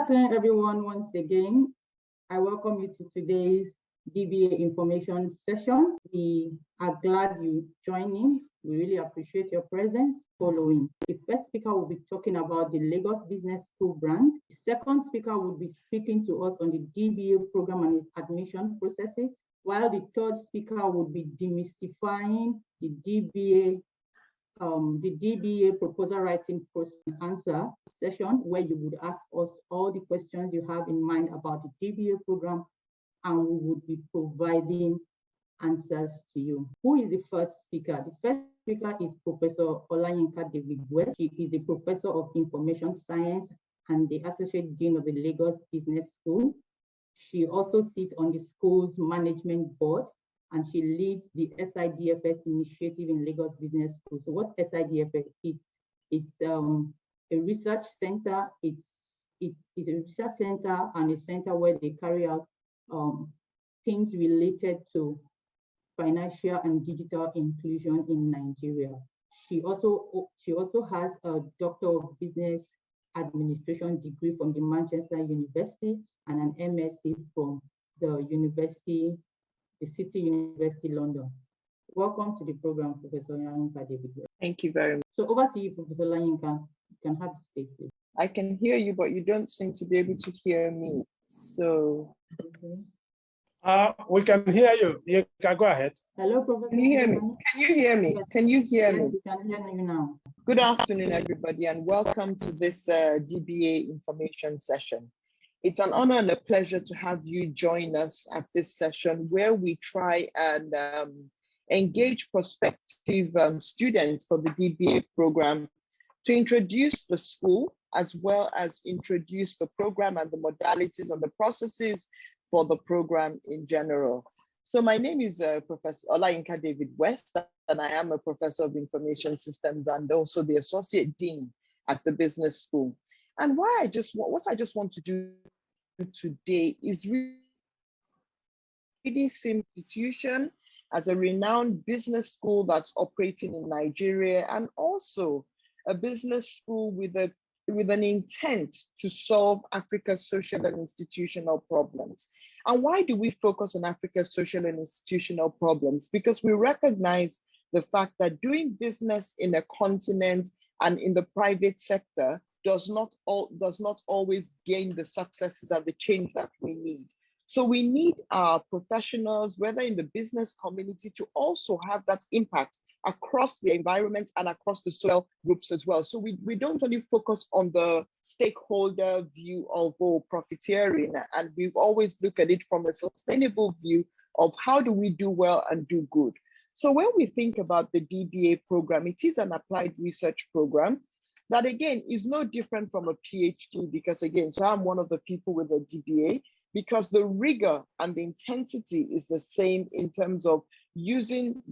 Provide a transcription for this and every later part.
afternoon, everyone. Once again, I welcome you to today's DBA Information Session. We are glad you joined in. We really appreciate your presence. Following, the first speaker will be talking about the Lagos Business School brand. The second speaker will be speaking to us on the DBA program and its admission processes, while the third speaker will be demystifying the DBA proposal writing process and answer session, where you would ask us all the questions you have in mind about the DBA program, and we would be providing answers to you. Who is the first speaker? The first speaker is Professor Olayinka David West. She is a professor of information science and the Associate Dean of the Lagos Business School. She also sits on the school's management board, and she leads the SIDFS initiative in Lagos Business School. So what's SIDFS? It's a research center. It's a research center and a center where they carry out things related to financial and digital inclusion in Nigeria. She also has a Doctor of Business Administration degree from the Manchester University and an MSc from the City University London. Welcome to the program, Professor Olayinka David. Thank you very much. So over to you, Professor Olayinka. You can have the stage, please. I can hear you, but you don't seem to be able to hear me. So we can hear you. You can go ahead. Hello, Professor. Can you hear me? Can you hear me? Yes. Can you hear me? Yes, we can hear you now. Good afternoon, everybody, and welcome to this DBA information session. It's an honor and a pleasure to have you join us at this session where we try and engage prospective students for the DBA program to introduce the school, as well as introduce the program and the modalities and the processes for the program in general. So my name is Professor Olayinka David West, and I am a professor of information systems and also the associate dean at the business school. And what I just want to do today is really this institution as a renowned business school that's operating in Nigeria, and also a business school with an intent to solve Africa's social and institutional problems. And why do we focus on Africa's social and institutional problems? Because we recognize the fact that doing business in a continent and in the private sector does not always gain the successes and the change that we need. So we need our professionals, whether in the business community, to also have that impact across the environment and across the social groups as well. So we don't only focus on the stakeholder view of profiteering, and we've always looked at it from a sustainable view of how do we do well and do good. So when we think about the DBA program, it is an applied research program that, again, is no different from a PhD, because, again, so I'm one of the people with a DBA, because the rigor and the intensity is the same in terms of using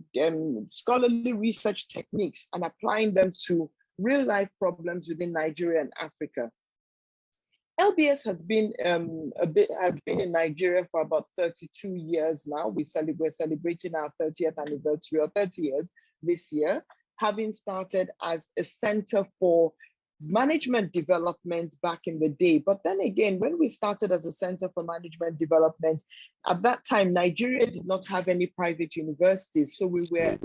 scholarly research techniques and applying them to real life problems within Nigeria and Africa. LBS has been in Nigeria for about 32 years now. We're celebrating our 30th anniversary, or 30 years this year, having started as a center for management development back in the day. But then again, when we started as a center for management development, at that time, Nigeria did not have any private universities. So we were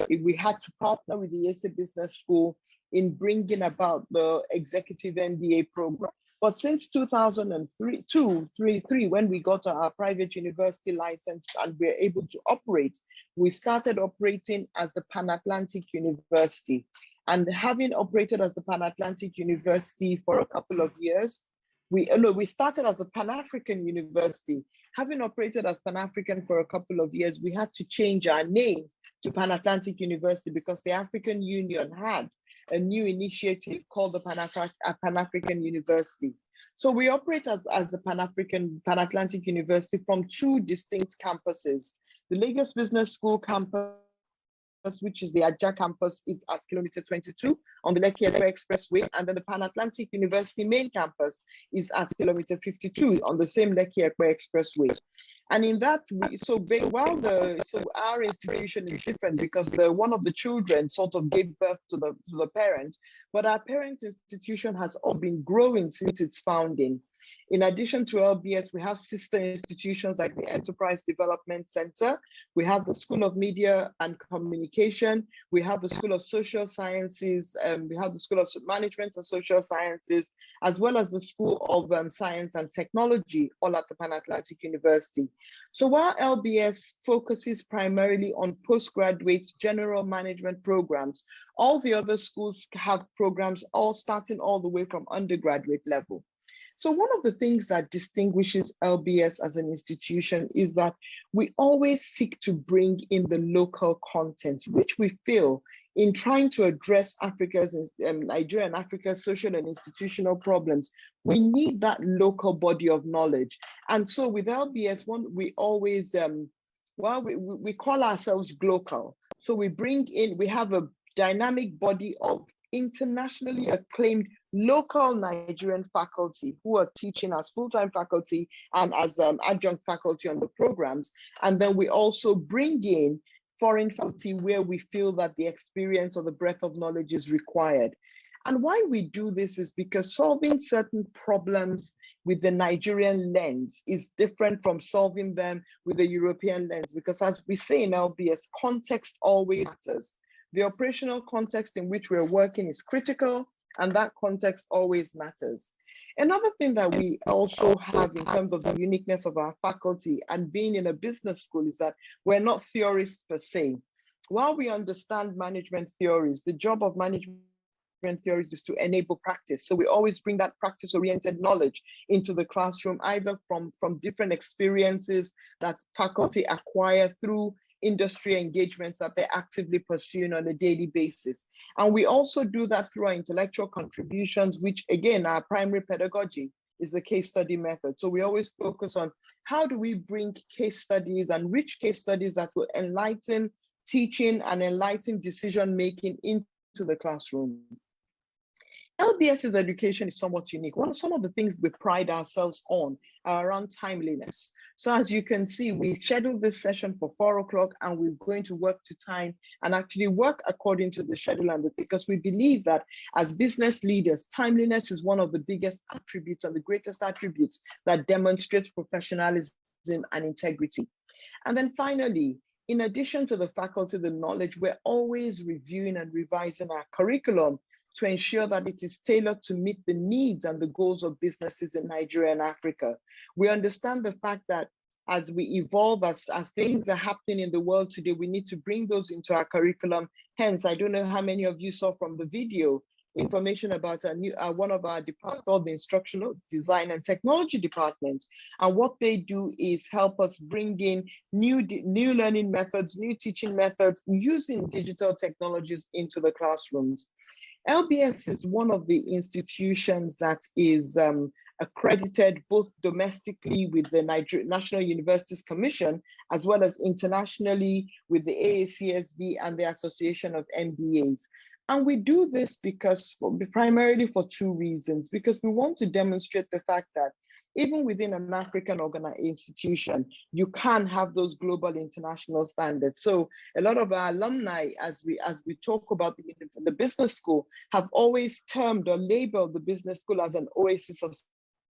we had to partner with the ESA Business School in bringing about the executive MBA program. But since 2003, when we got our private university license and we're able to operate, we started operating as the Pan-Atlantic University. And having operated as the Pan-Atlantic University for a couple of years, we started as the Pan-African University. Having operated as Pan-African for a couple of years, we had to change our name to Pan-Atlantic University because the African Union had a new initiative called the Pan-African University. So we operate as the Pan-Atlantic University from two distinct campuses, the Lagos Business School campus which is the Ajah campus, is at kilometer 22 on the Lekki-Ekpe Expressway, and then the Pan-Atlantic University main campus is at kilometer 52 on the same Lekki-Ekpe Expressway. And in that, our institution is different because one of the children sort of gave birth to the parent, but our parent institution has all been growing since its founding. In addition to LBS, we have sister institutions like the Enterprise Development Center. We have the School of Media and Communication. We have the School of Social Sciences. We have the School of Management and Social Sciences, as well as the School of Science and Technology, all at the Pan-Atlantic University. So while LBS focuses primarily on postgraduate general management programs, all the other schools have programs all starting all the way from undergraduate level. So one of the things that distinguishes LBS as an institution is that we always seek to bring in the local content, which we feel in trying to address Nigeria and Africa's social and institutional problems, we need that local body of knowledge. And so with LBS, we always, we call ourselves Glocal. So we have a dynamic body of internationally acclaimed local Nigerian faculty who are teaching as full-time faculty and as adjunct faculty on the programs. And then we also bring in foreign faculty where we feel that the experience or the breadth of knowledge is required. And why we do this is because solving certain problems with the Nigerian lens is different from solving them with the European lens, because as we say in LBS, context always matters. The operational context in which we're working is critical, and that context always matters. Another thing that we also have in terms of the uniqueness of our faculty and being in a business school is that we're not theorists per se. While we understand management theories, the job of management theories is to enable practice. So we always bring that practice-oriented knowledge into the classroom, either from different experiences that faculty acquire through industry engagements that they're actively pursuing on a daily basis. And we also do that through our intellectual contributions, which again, our primary pedagogy is the case study method. So we always focus on how do we bring case studies and rich case studies that will enlighten teaching and enlighten decision-making into the classroom. LBS's education is somewhat unique. Some of the things we pride ourselves on are around timeliness. So as you can see, we scheduled this session for 4 o'clock and we're going to work to time and actually work according to the schedule, and because we believe that as business leaders, timeliness is one of the biggest attributes and the greatest attributes that demonstrates professionalism and integrity. And then finally, in addition to the faculty, the knowledge, we're always reviewing and revising our curriculum to ensure that it is tailored to meet the needs and the goals of businesses in Nigeria and Africa. We understand the fact that as we evolve, as things are happening in the world today, we need to bring those into our curriculum. Hence, I don't know how many of you saw from the video information about one of our departments called the Instructional Design and Technology Department. And what they do is help us bring in new learning methods, new teaching methods, using digital technologies into the classrooms. LBS is one of the institutions that is accredited both domestically with the National Universities Commission, as well as internationally with the AACSB and the Association of MBAs. And we do this primarily for two reasons, because we want to demonstrate the fact that even within an African institution, you can have those global international standards. So a lot of our alumni, as we talk about the business school, have always termed or labeled the business school as an oasis of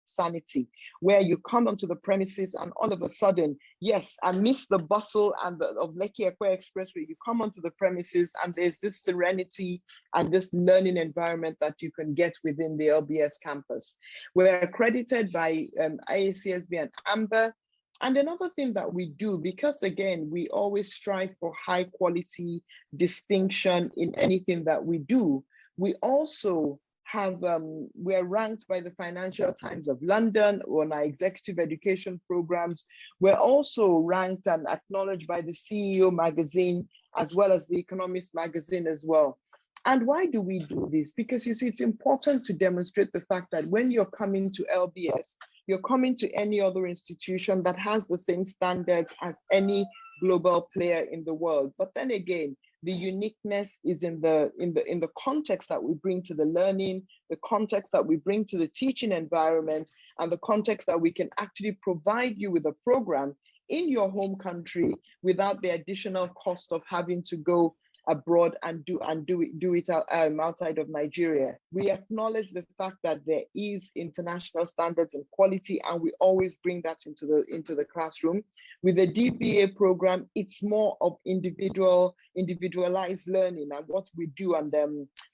sanity, where you come onto the premises and all of a sudden, yes, amidst the bustle and of Lekki-Ekpe Expressway, you come onto the premises and there's this serenity and this learning environment that you can get within the LBS campus. We're accredited by IACSB and AMBER. And another thing that we do, because again, we always strive for high quality distinction in anything that we do, we also we're ranked by the Financial Times of London on our executive education programs. We're also ranked and acknowledged by the CEO magazine, as well as the Economist magazine as well. And why do we do this? Because you see, it's important to demonstrate the fact that when you're coming to LBS, you're coming to any other institution that has the same standards as any global player in the world. But then again, The uniqueness is in the context that we bring to the learning, the context that we bring to the teaching environment, and the context that we can actually provide you with a program in your home country without the additional cost of having to go abroad and do it outside of Nigeria. We acknowledge the fact that there is international standards and quality, and we always bring that into the classroom. With the DBA program, it's more of individualized learning, and what we do, and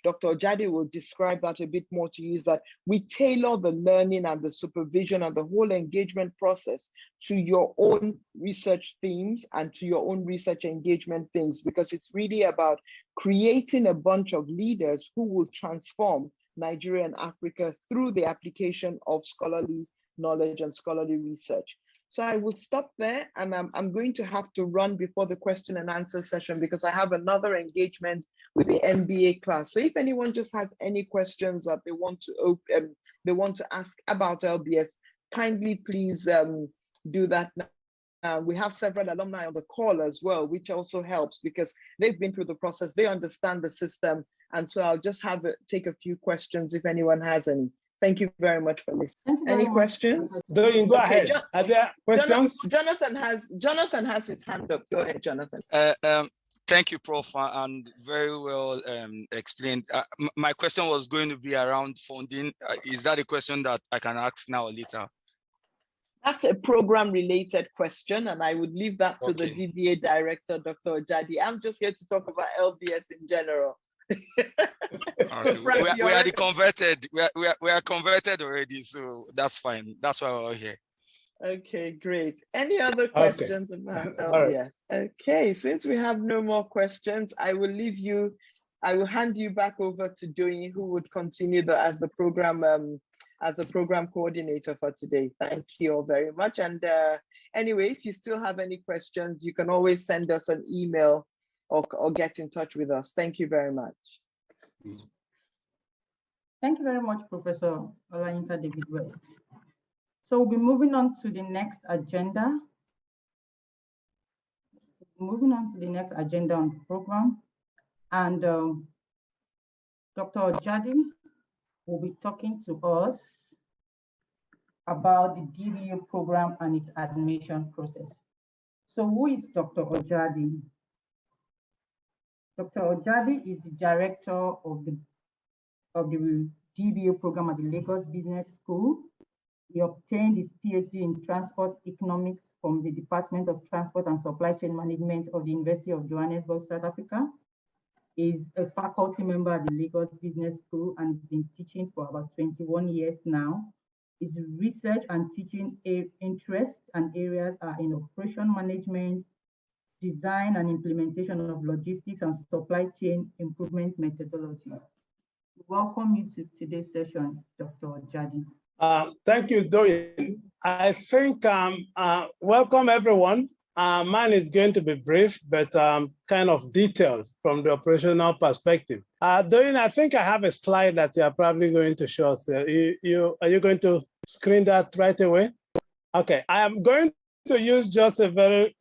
Dr. Hojardi will describe that a bit more to you, is that we tailor the learning and the supervision and the whole engagement process to your own research themes and to your own research engagement themes, because it's really about creating a bunch of leaders who will transform Nigeria and Africa through the application of scholarly knowledge and scholarly research. So I will stop there, and I'm going to have to run before the question and answer session because I have another engagement with the MBA class. So if anyone just has any questions that they want to ask about LBS, kindly please do that now. We have several alumni on the call as well, which also helps because they've been through the process, they understand the system, and so I'll just take a few questions if anyone has any. Thank you very much for listening. Any questions? Doing, go ahead. Are there questions? Jonathan has his hand up. Go ahead, Jonathan. Thank you, Prof, and very well explained. My question was going to be around funding. Is that a question that I can ask now or later? That's a program-related question, and I would leave that to the DBA director, Dr. Hojardi. I'm just here to talk about LBS in general. So Frank, we are the converted. We are converted already, so that's fine. That's why we're here. Okay, great. Any other questions about LBS? Right. Okay, since we have no more questions, I will hand you back over to Doyin, who would continue as the program coordinator for today. Thank you all very much. And anyway, if you still have any questions, you can always send us an email or get in touch with us. Thank you very much. Thank you very much, Professor Olayinka David West. So we'll be moving on to the next agenda. Moving on to the next agenda on the program. And Dr. Hojardi will be talking to us about the DBA program and its admission process. So who is Dr. Hojardi? Dr. Hojardi is the director of the DBA program at the Lagos Business School. He obtained his PhD in transport economics from the Department of Transport and Supply Chain Management of the University of Johannesburg, South Africa. He is a faculty member at the Lagos Business School and has been teaching for about 21 years now. His research and teaching interests and areas are in operation management, design and implementation of logistics and supply chain improvement methodology. Welcome you to today's session, Dr. Hojardi. Thank you, Doyin. I think welcome everyone. Mine is going to be brief, but kind of detailed from the operational perspective. Doyin, I think I have a slide that you are probably going to show us. Are you going to screen that right away? Okay, I am going to use just a very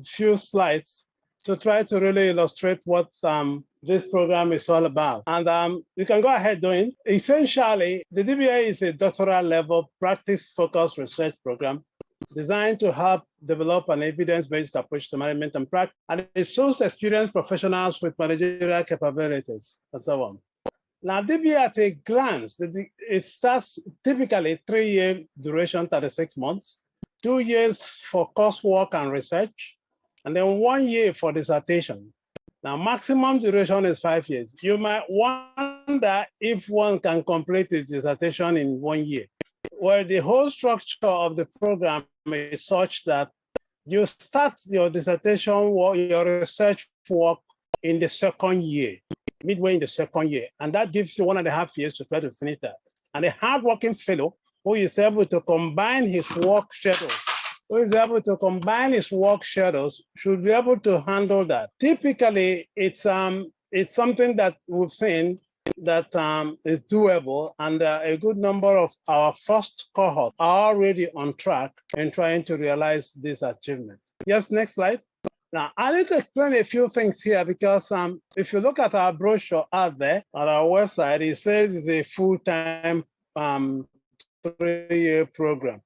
few slides to try to really illustrate what this program is all about. And you can go ahead, Doyin. Essentially, the DBA is a doctoral level practice-focused research program designed to help develop an evidence-based approach to management and practice, and it suits experienced professionals with managerial capabilities and so on. Now, DBA at a glance, it starts typically 3-year duration, 36 months, 2 years for coursework and research, and then 1 year for dissertation. Now, maximum duration is 5 years. You might wonder if one can complete his dissertation in 1 year. Well, the whole structure of the program is such that you start your dissertation work, your research work in the second year, midway in the second year, and that gives you 1.5 years to try to finish that. And a hardworking fellow who is able to combine his work schedules, should be able to handle that. Typically, it's something that we've seen that is doable, and a good number of our first cohort are already on track in trying to realize this achievement. Yes, next slide. Now, I need to explain a few things here because if you look at our brochure out there on our website, it says it's a full-time 3-year program.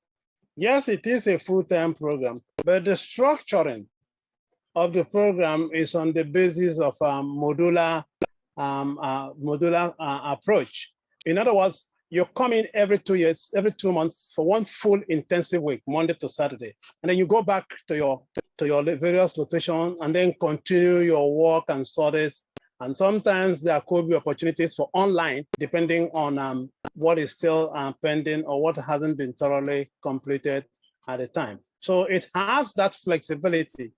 Yes, it is a full-time program, but the structuring of the program is on the basis of modular approach. In other words, you come in every 2 years, every 2 months for one full intensive week, Monday to Saturday, and then you go back to your various locations and then continue your work and studies. And sometimes there could be opportunities for online, depending on what is still pending or what hasn't been thoroughly completed at the time. So it has that flexibility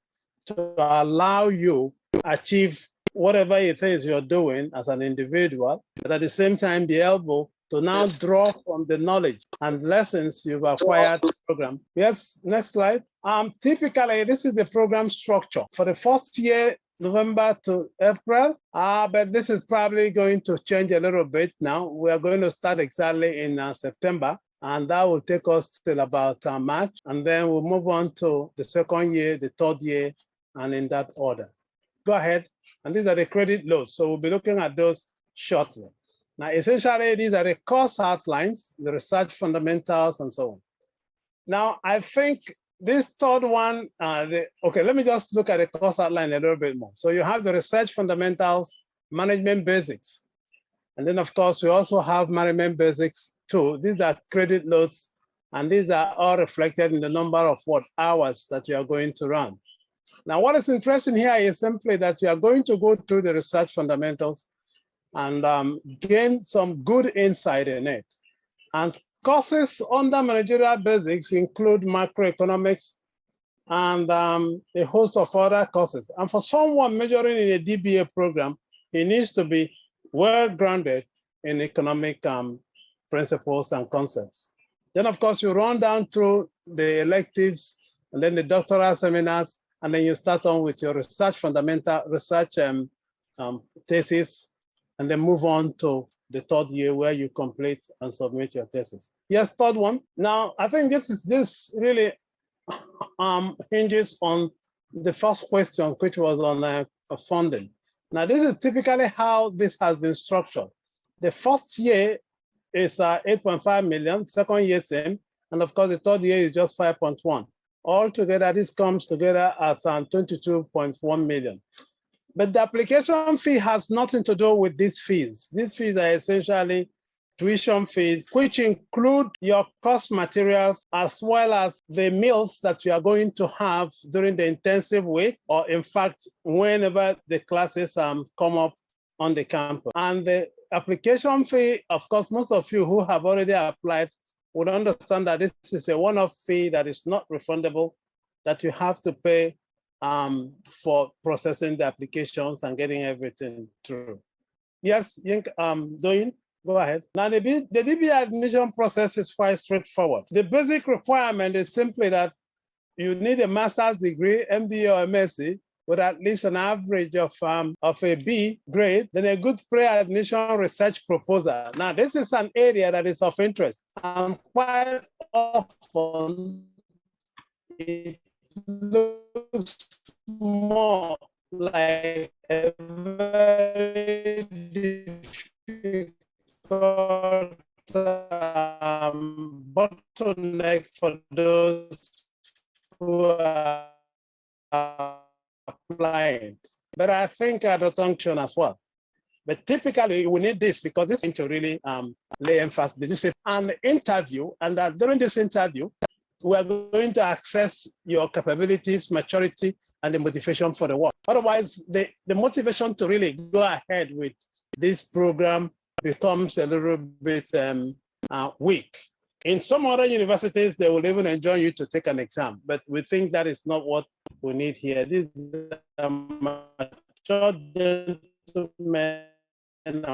to allow you to achieve whatever it is you're doing as an individual, but at the same time be able to now draw from the knowledge and lessons you've acquired in the program. Yes, next slide. Typically, this is the program structure. For the first year, November to April, but this is probably going to change a little bit now. We are going to start exactly in September, and that will take us till about March, and then we'll move on to the second year, the third year, and in that order. Go ahead, and these are the credit loads, so we'll be looking at those shortly. Now, essentially, these are the course outlines, the research fundamentals, and so on. Now, I think this third one, okay, let me just look at the course outline a little bit more. So you have the research fundamentals, management basics. And then, of course, we also have management basics too. These are credit loads, and these are all reflected in the number of hours that you are going to run. Now, what is interesting here is simply that you are going to go through the research fundamentals and gain some good insight in it. And courses under managerial basics include macroeconomics and a host of other courses. And for someone majoring in a DBA program, he needs to be well-grounded in economic principles and concepts. Then, of course, you run down through the electives and then the doctoral seminars, and then you start on with your research fundamental, research thesis, and then move on to the third year where you complete and submit your thesis. Yes, third one. Now, I think this really hinges on the first question, which was on funding. Now, this is typically how this has been structured. The first year is 8.5 million, second year same, and of course, the third year is just 5.1. Altogether, this comes together at 22.1 million. But the application fee has nothing to do with these fees. These fees are essentially tuition fees, which include your course materials as well as the meals that you are going to have during the intensive week, or in fact, whenever the classes come up on the campus. And the application fee, of course, most of you who have already applied would understand that this is a one-off fee that is not refundable, that you have to pay for processing the applications and getting everything through. Yes, Doyin, go ahead. Now, the DBA admission process is quite straightforward. The basic requirement is simply that you need a master's degree, MBA or MSc, with at least an average of a B grade, then a good pre-admission research proposal. Now, this is an area that is of interest, and quite often it looks more like a very difficult bottleneck for those who are applying. But I think the function as well. But typically, we need this because this is going to really lay emphasis. This is an interview, and during this interview, we are going to assess your capabilities, maturity, and the motivation for the work. Otherwise, the motivation to really go ahead with this program becomes a little bit weak. In some other universities, they will even enjoin you to take an exam, but we think that is not what we need here. This is a mature gentleman and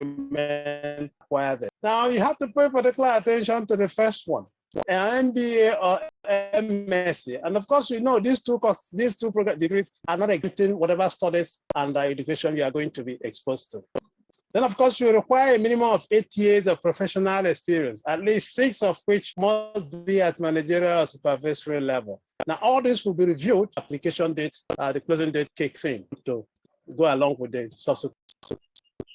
women require this. Now, you have to pay particular attention to the first one, an MBA or MSc. And of course, you know, these two program degrees are not exempting whatever studies and education you are going to be exposed to. Then, of course, you require a minimum of 8 years of professional experience, at least 6 of which must be at managerial or supervisory level. Now, all this will be reviewed. Application date, the closing date kicks in to go along with the subsequent.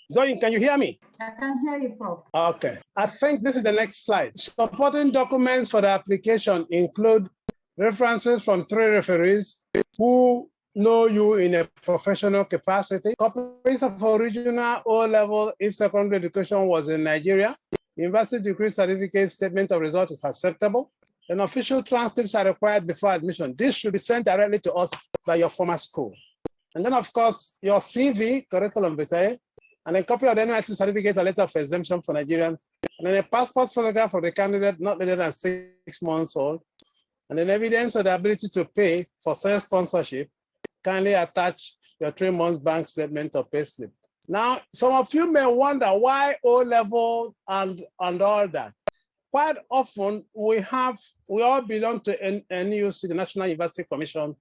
Zoe, can you hear me? I can hear you, Prof. Okay. I think this is the next slide. Supporting documents for the application include references from 3 referees who know you in a professional capacity, copies of original O-level if secondary education was in Nigeria, university degree certificate statement of results is acceptable, and official transcripts are required before admission. This should be sent directly to us by your former school. And then, of course, your CV, curriculum vitae, and a copy of the NYSC certificate or letter of exemption for Nigerians, and then a passport photograph of the candidate not later than 6 months old, and then evidence of the ability to pay for self-sponsorship. Kindly attach your 3 months bank statement or payslip. Now, some of you may wonder why O-level and all that. Quite often, we all belong to NUC, the National University Commission,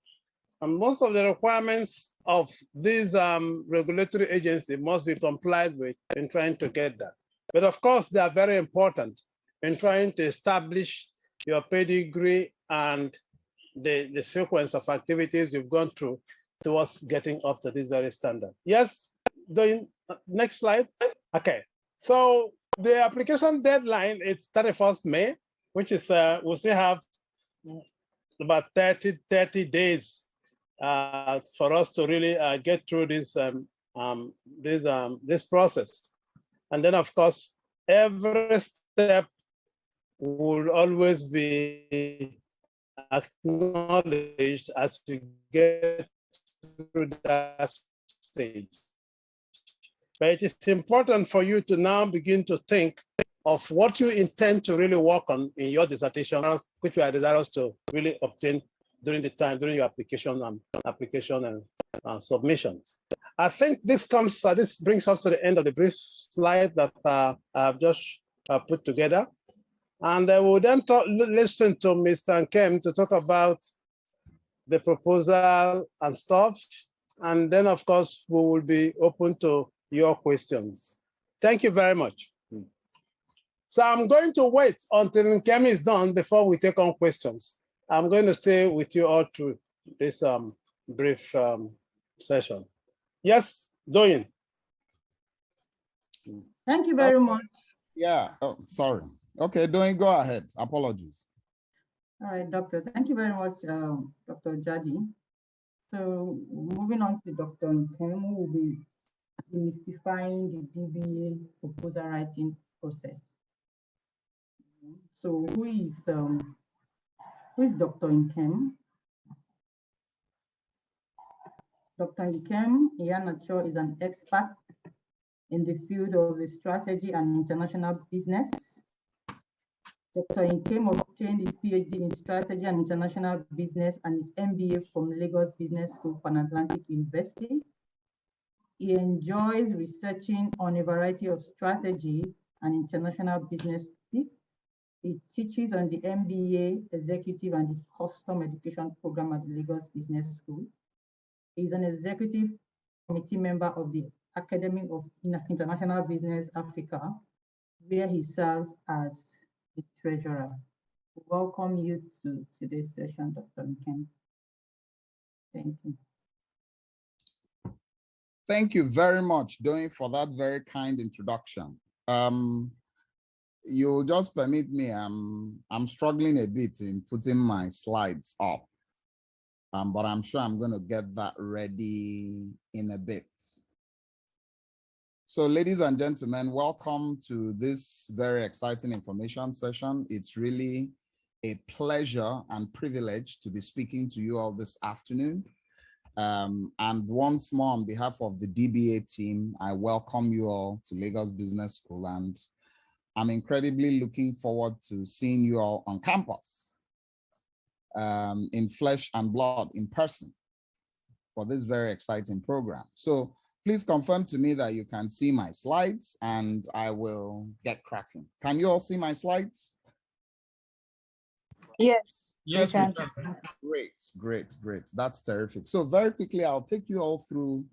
and most of the requirements of these regulatory agencies must be complied with in trying to get that. But of course, they are very important in trying to establish your pedigree and the sequence of activities you've gone through towards getting up to this very standard. Yes, next slide. Okay, so the application deadline is 31st May, which is, we still have about 30 days for us to really get through this process. And then, of course, every step will always be acknowledged as we get through that stage. But it is important for you to now begin to think of what you intend to really work on in your dissertation, which you are desirous to really obtain during your application and submissions. I think this brings us to the end of the brief slide that I've just put together. And we'll then listen to Mr. Nkem to talk about the proposal and stuff. And then, of course, we will be open to your questions. Thank you very much. So I'm going to wait until Nkem is done before we take on questions. I'm going to stay with you all through this brief session. Yes, Doyin. Thank you very much. Yeah, oh, sorry. Okay, Doyin, go ahead. Apologies. All right, Doctor. Thank you very much, Dr. Hojardi. So moving on to Dr. Nkem, who will be demystifying the DBA proposal writing process. So who is Dr. Nkem? Dr. Nkem Iyanacho is an expert in the field of the strategy and international business. Dr. Nkem obtained his PhD in strategy and international business and his MBA from Lagos Business School, Pan-Atlantic University. He enjoys researching on a variety of strategies and international business topics. He teaches on the MBA Executive and the Custom Education Program at the Lagos Business School. He is an executive committee member of the Academy of International Business Africa, where he serves as the treasurer. Welcome you to today's session, Dr. Nkem. Thank you. Thank you very much, Doyin, for that very kind introduction. You'll just permit me, I'm struggling a bit in putting my slides up, but I'm sure I'm going to get that ready in a bit. So ladies and gentlemen, welcome to this very exciting information session. It's really a pleasure and privilege to be speaking to you all this afternoon. And once more, on behalf of the DBA team, I welcome you all to Lagos Business School, and I'm incredibly looking forward to seeing you all on campus in flesh and blood, in person, for this very exciting program. So please confirm to me that you can see my slides, and I will get cracking. Can you all see my slides? Yes. Yes, we can. Great, great, great. That's terrific. So very quickly, I'll take you all through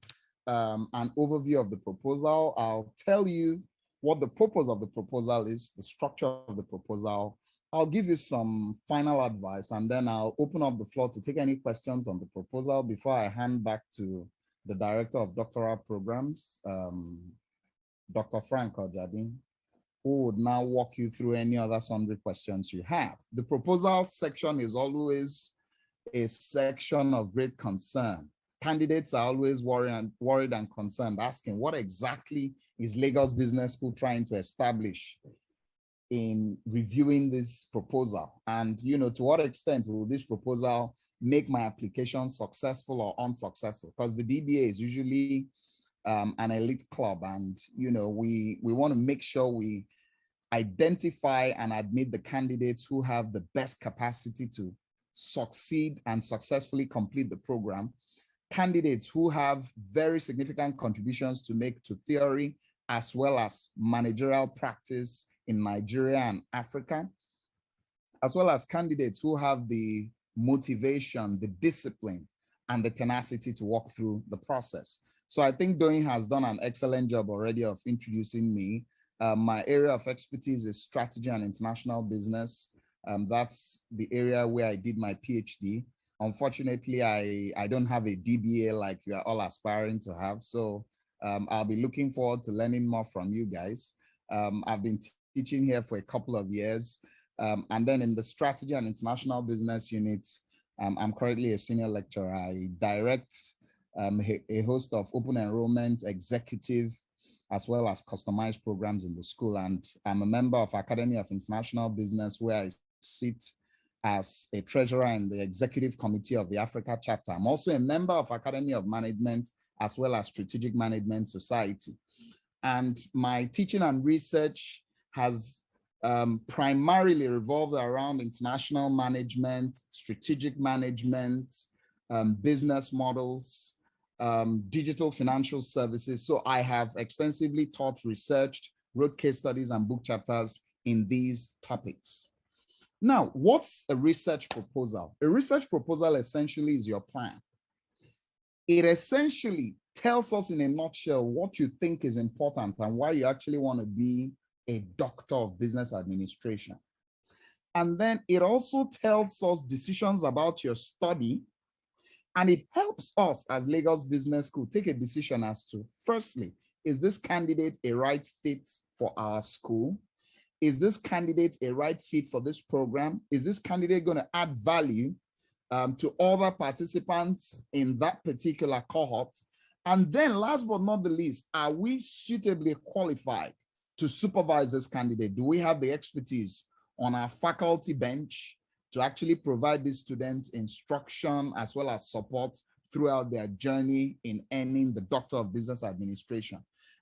an overview of the proposal. I'll tell you what the purpose of the proposal is, the structure of the proposal. I'll give you some final advice, and then I'll open up the floor to take any questions on the proposal before I hand back to the Director of Doctoral Programs, Dr. Frank Hojardi, who would now walk you through any other sundry questions you have. The proposal section is always a section of great concern. Candidates are always worried and concerned, asking what exactly is Lagos Business School trying to establish in reviewing this proposal? And, you know, to what extent will this proposal make my application successful or unsuccessful? Because the DBA is usually an elite club, and, you know, we want to make sure we identify and admit the candidates who have the best capacity to succeed and successfully complete the program, candidates who have very significant contributions to make to theory as well as managerial practice in Nigeria and Africa, as well as candidates who have the motivation, the discipline, and the tenacity to walk through the process. So I think Doyin has done an excellent job already of introducing me. My area of expertise is strategy and international business. That's the area where I did my PhD. Unfortunately, I don't have a DBA like you are all aspiring to have. So I'll be looking forward to learning more from you guys. I've been teaching here for a couple of years. And then in the strategy and international business unit, I'm currently a senior lecturer. I direct a host of open enrollment, executive, as well as customized programs in the school. And I'm a member of Academy of International Business, where I sit as a treasurer in the executive committee of the Africa chapter. I'm also a member of Academy of Management, as well as Strategic Management Society. And my teaching and research has primarily revolved around international management, strategic management, business models, digital financial services. So I have extensively taught, researched, wrote case studies and book chapters in these topics. Now, what's a research proposal? A research proposal essentially is your plan. It essentially tells us in a nutshell what you think is important and why you actually want to be a doctor of business administration. And then it also tells us decisions about your study, and it helps us as Lagos Business School take a decision as to, firstly, is this candidate a right fit for our school? Is this candidate a right fit for this program? Is this candidate going to add value to other participants in that particular cohort? And then last but not the least, are we suitably qualified to supervise this candidate? Do we have the expertise on our faculty bench to actually provide these students instruction as well as support throughout their journey in earning the Doctor of Business Administration?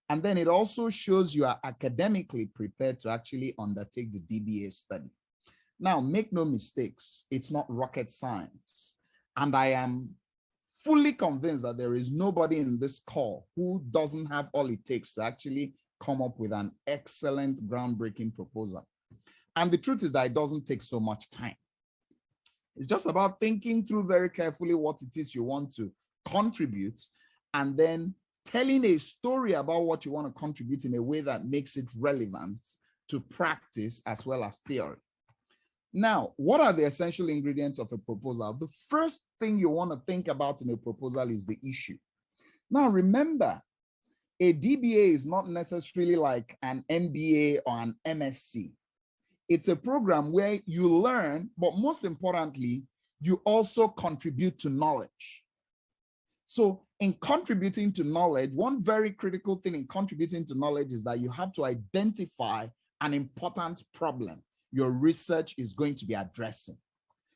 And then it also shows you are academically prepared to actually undertake the DBA study. Now, make no mistakes, it's not rocket science. And I am fully convinced that there is nobody in this call who doesn't have all it takes to actually come up with an excellent, groundbreaking proposal. And the truth is that it doesn't take so much time. It's just about thinking through very carefully what it is you want to contribute, and then telling a story about what you want to contribute in a way that makes it relevant to practice as well as theory. Now, what are the essential ingredients of a proposal? The first thing you want to think about in a proposal is the issue. Now, remember, a DBA is not necessarily like an MBA or an MSc. It's a program where you learn, but most importantly, you also contribute to knowledge. So in contributing to knowledge, one very critical thing in contributing to knowledge is that you have to identify an important problem your research is going to be addressing.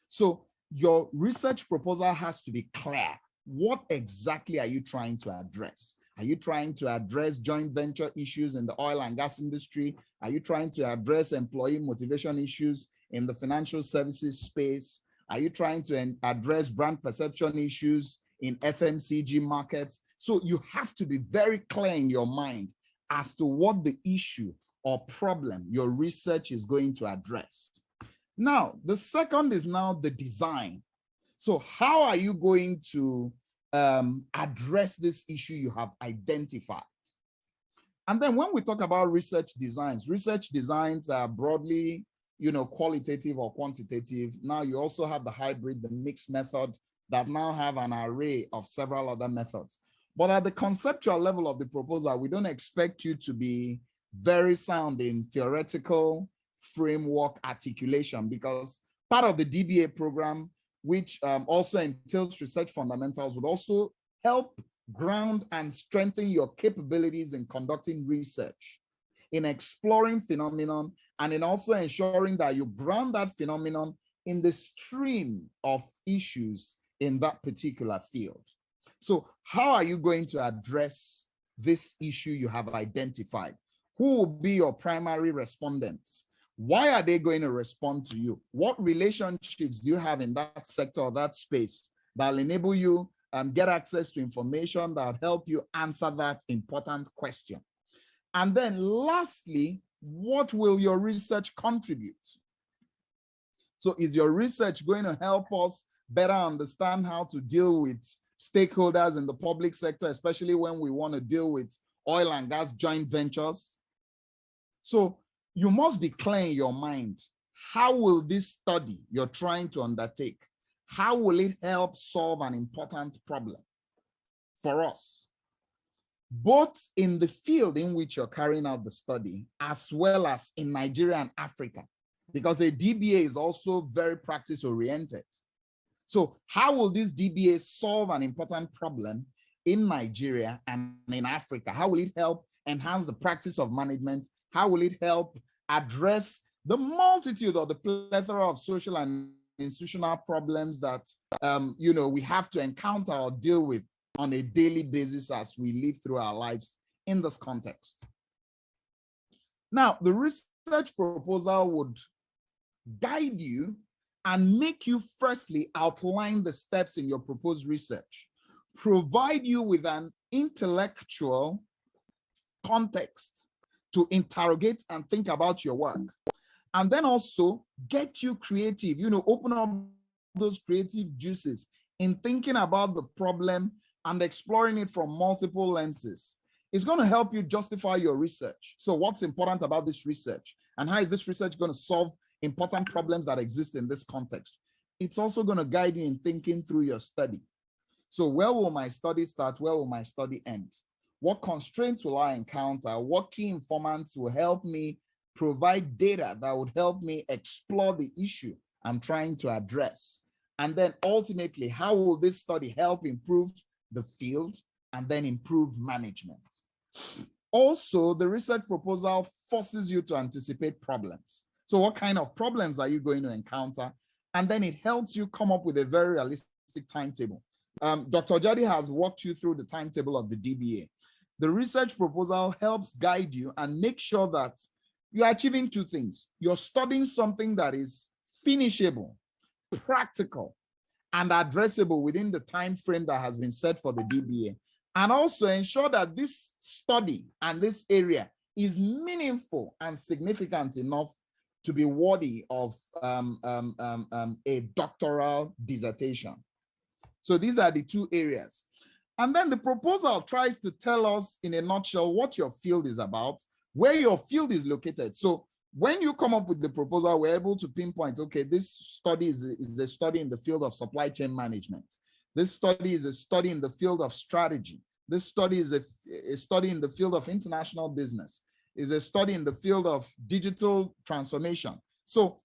So your research proposal has to be clear. What exactly are you trying to address? Are you trying to address joint venture issues in the oil and gas industry? Are you trying to address employee motivation issues in the financial services space? Are you trying to address brand perception issues in FMCG markets? So you have to be very clear in your mind as to what the issue or problem your research is going to address. Now, the second is now the design. So how are you going to address this issue you have identified. And then when we talk about research designs are broadly, qualitative or quantitative. Now you also have the hybrid, the mixed method that now have an array of several other methods. But at the conceptual level of the proposal, we don't expect you to be very sound in theoretical framework articulation, because part of the DBA program, which also entails research fundamentals, would also help ground and strengthen your capabilities in conducting research, in exploring phenomenon, and in also ensuring that you ground that phenomenon in the stream of issues in that particular field. So how are you going to address this issue you have identified? Who will be your primary respondents? Why are they going to respond to you? What relationships do you have in that sector or that space that will enable you get access to information that will help you answer that important question? And then lastly, what will your research contribute? So is your research going to help us better understand how to deal with stakeholders in the public sector, especially when we want to deal with oil and gas joint ventures? So you must be clear in your mind. How will this study you're trying to undertake, how will it help solve an important problem for us, both in the field in which you're carrying out the study, as well as in Nigeria and Africa? Because a DBA is also very practice-oriented. So how will this DBA solve an important problem in Nigeria and in Africa? How will it help enhance the practice of management? How will it help address the multitude or the plethora of social and institutional problems that we have to encounter or deal with on a daily basis as we live through our lives in this context? Now, the research proposal would guide you and make you firstly outline the steps in your proposed research, provide you with an intellectual context to interrogate and think about your work, and then also get you creative, open up those creative juices in thinking about the problem and exploring it from multiple lenses. It's going to help you justify your research. So what's important about this research, and how is this research going to solve important problems that exist in this context? It's also going to guide you in thinking through your study. So where will my study start? Where will my study end? What constraints will I encounter? What key informants will help me provide data that would help me explore the issue I'm trying to address? And then ultimately, how will this study help improve the field and then improve management? Also, the research proposal forces you to anticipate problems. So what kind of problems are you going to encounter? And then it helps you come up with a very realistic timetable. Dr. Hojardi has walked you through the timetable of the DBA. The research proposal helps guide you and make sure that you're achieving two things. You're studying something that is finishable, practical, and addressable within the time frame that has been set for the DBA. And also ensure that this study and this area is meaningful and significant enough to be worthy of a doctoral dissertation. So these are the two areas. And then the proposal tries to tell us in a nutshell what your field is about, where your field is located. So when you come up with the proposal, we're able to pinpoint, okay, this study is a study in the field of supply chain management. This study is a study in the field of strategy. This study is a study in the field of international business, is a study in the field of digital transformation. So,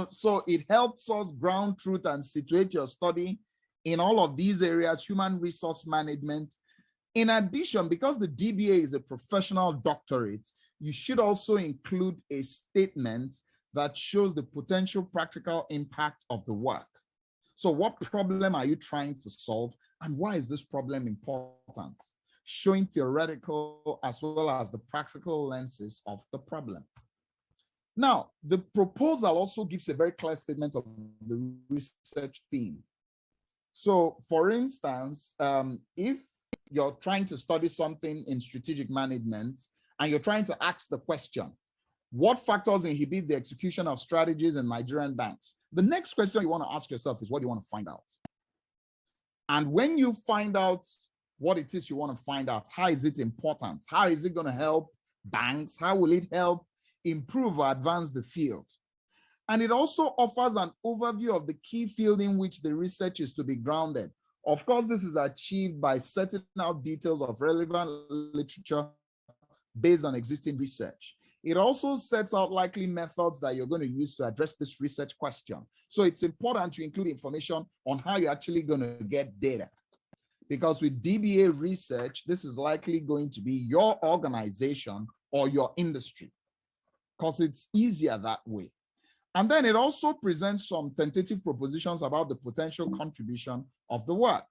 so it helps us ground truth and situate your study in all of these areas, human resource management. In addition, because the DBA is a professional doctorate, you should also include a statement that shows the potential practical impact of the work. So what problem are you trying to solve, and why is this problem important? Showing theoretical as well as the practical lenses of the problem. Now, the proposal also gives a very clear statement of the research theme. So for instance, if you're trying to study something in strategic management and you're trying to ask the question, what factors inhibit the execution of strategies in Nigerian banks? The next question you want to ask yourself is, what do you want to find out? And when you find out what it is you want to find out, how is it important? How is it going to help banks? How will it help improve or advance the field? And it also offers an overview of the key field in which the research is to be grounded. Of course, this is achieved by setting out details of relevant literature based on existing research. It also sets out likely methods that you're going to use to address this research question. So it's important to include information on how you're actually going to get data. Because with DBA research, this is likely going to be your organization or your industry, because it's easier that way. And then it also presents some tentative propositions about the potential contribution of the work.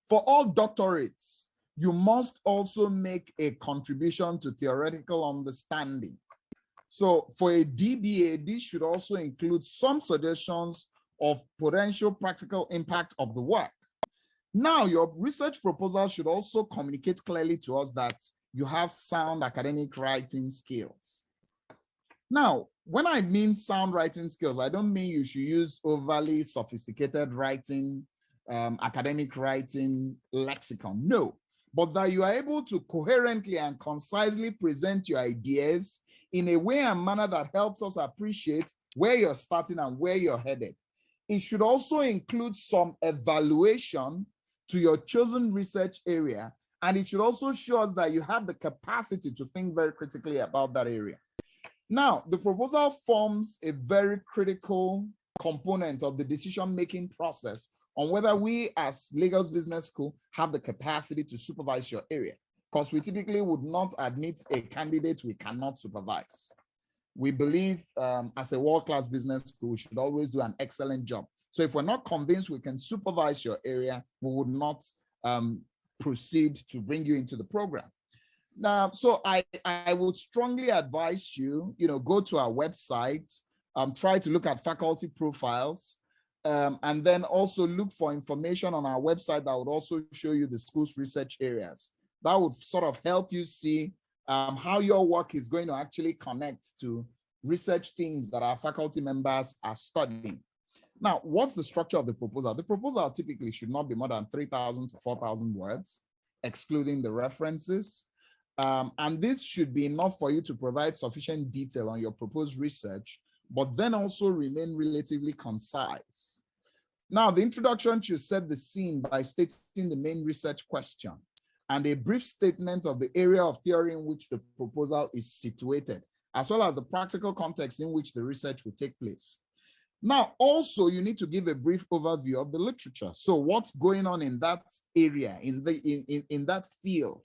For all doctorates, you must also make a contribution to theoretical understanding. So for a DBA, this should also include some suggestions of potential practical impact of the work. Now, your research proposal should also communicate clearly to us that you have sound academic writing skills. Now, when I mean sound writing skills, I don't mean you should use overly sophisticated writing, academic writing lexicon. No, but that you are able to coherently and concisely present your ideas in a way and manner that helps us appreciate where you're starting and where you're headed. It should also include some evaluation to your chosen research area, and it should also show us that you have the capacity to think very critically about that area. Now, the proposal forms a very critical component of the decision-making process on whether we as Lagos Business School have the capacity to supervise your area, because we typically would not admit a candidate we cannot supervise. We believe as a world-class business school, we should always do an excellent job. So if we're not convinced we can supervise your area, we would not proceed to bring you into the program. Now, so I would strongly advise you, go to our website, try to look at faculty profiles, and then also look for information on our website that would also show you the school's research areas. That would sort of help you see how your work is going to actually connect to research themes that our faculty members are studying. Now, what's the structure of the proposal? The proposal typically should not be more than 3,000 to 4,000 words, excluding the references. And this should be enough for you to provide sufficient detail on your proposed research, but then also remain relatively concise. Now, the introduction should set the scene by stating the main research question and a brief statement of the area of theory in which the proposal is situated, as well as the practical context in which the research will take place. Now, also, you need to give a brief overview of the literature. So what's going on in that area, in that field?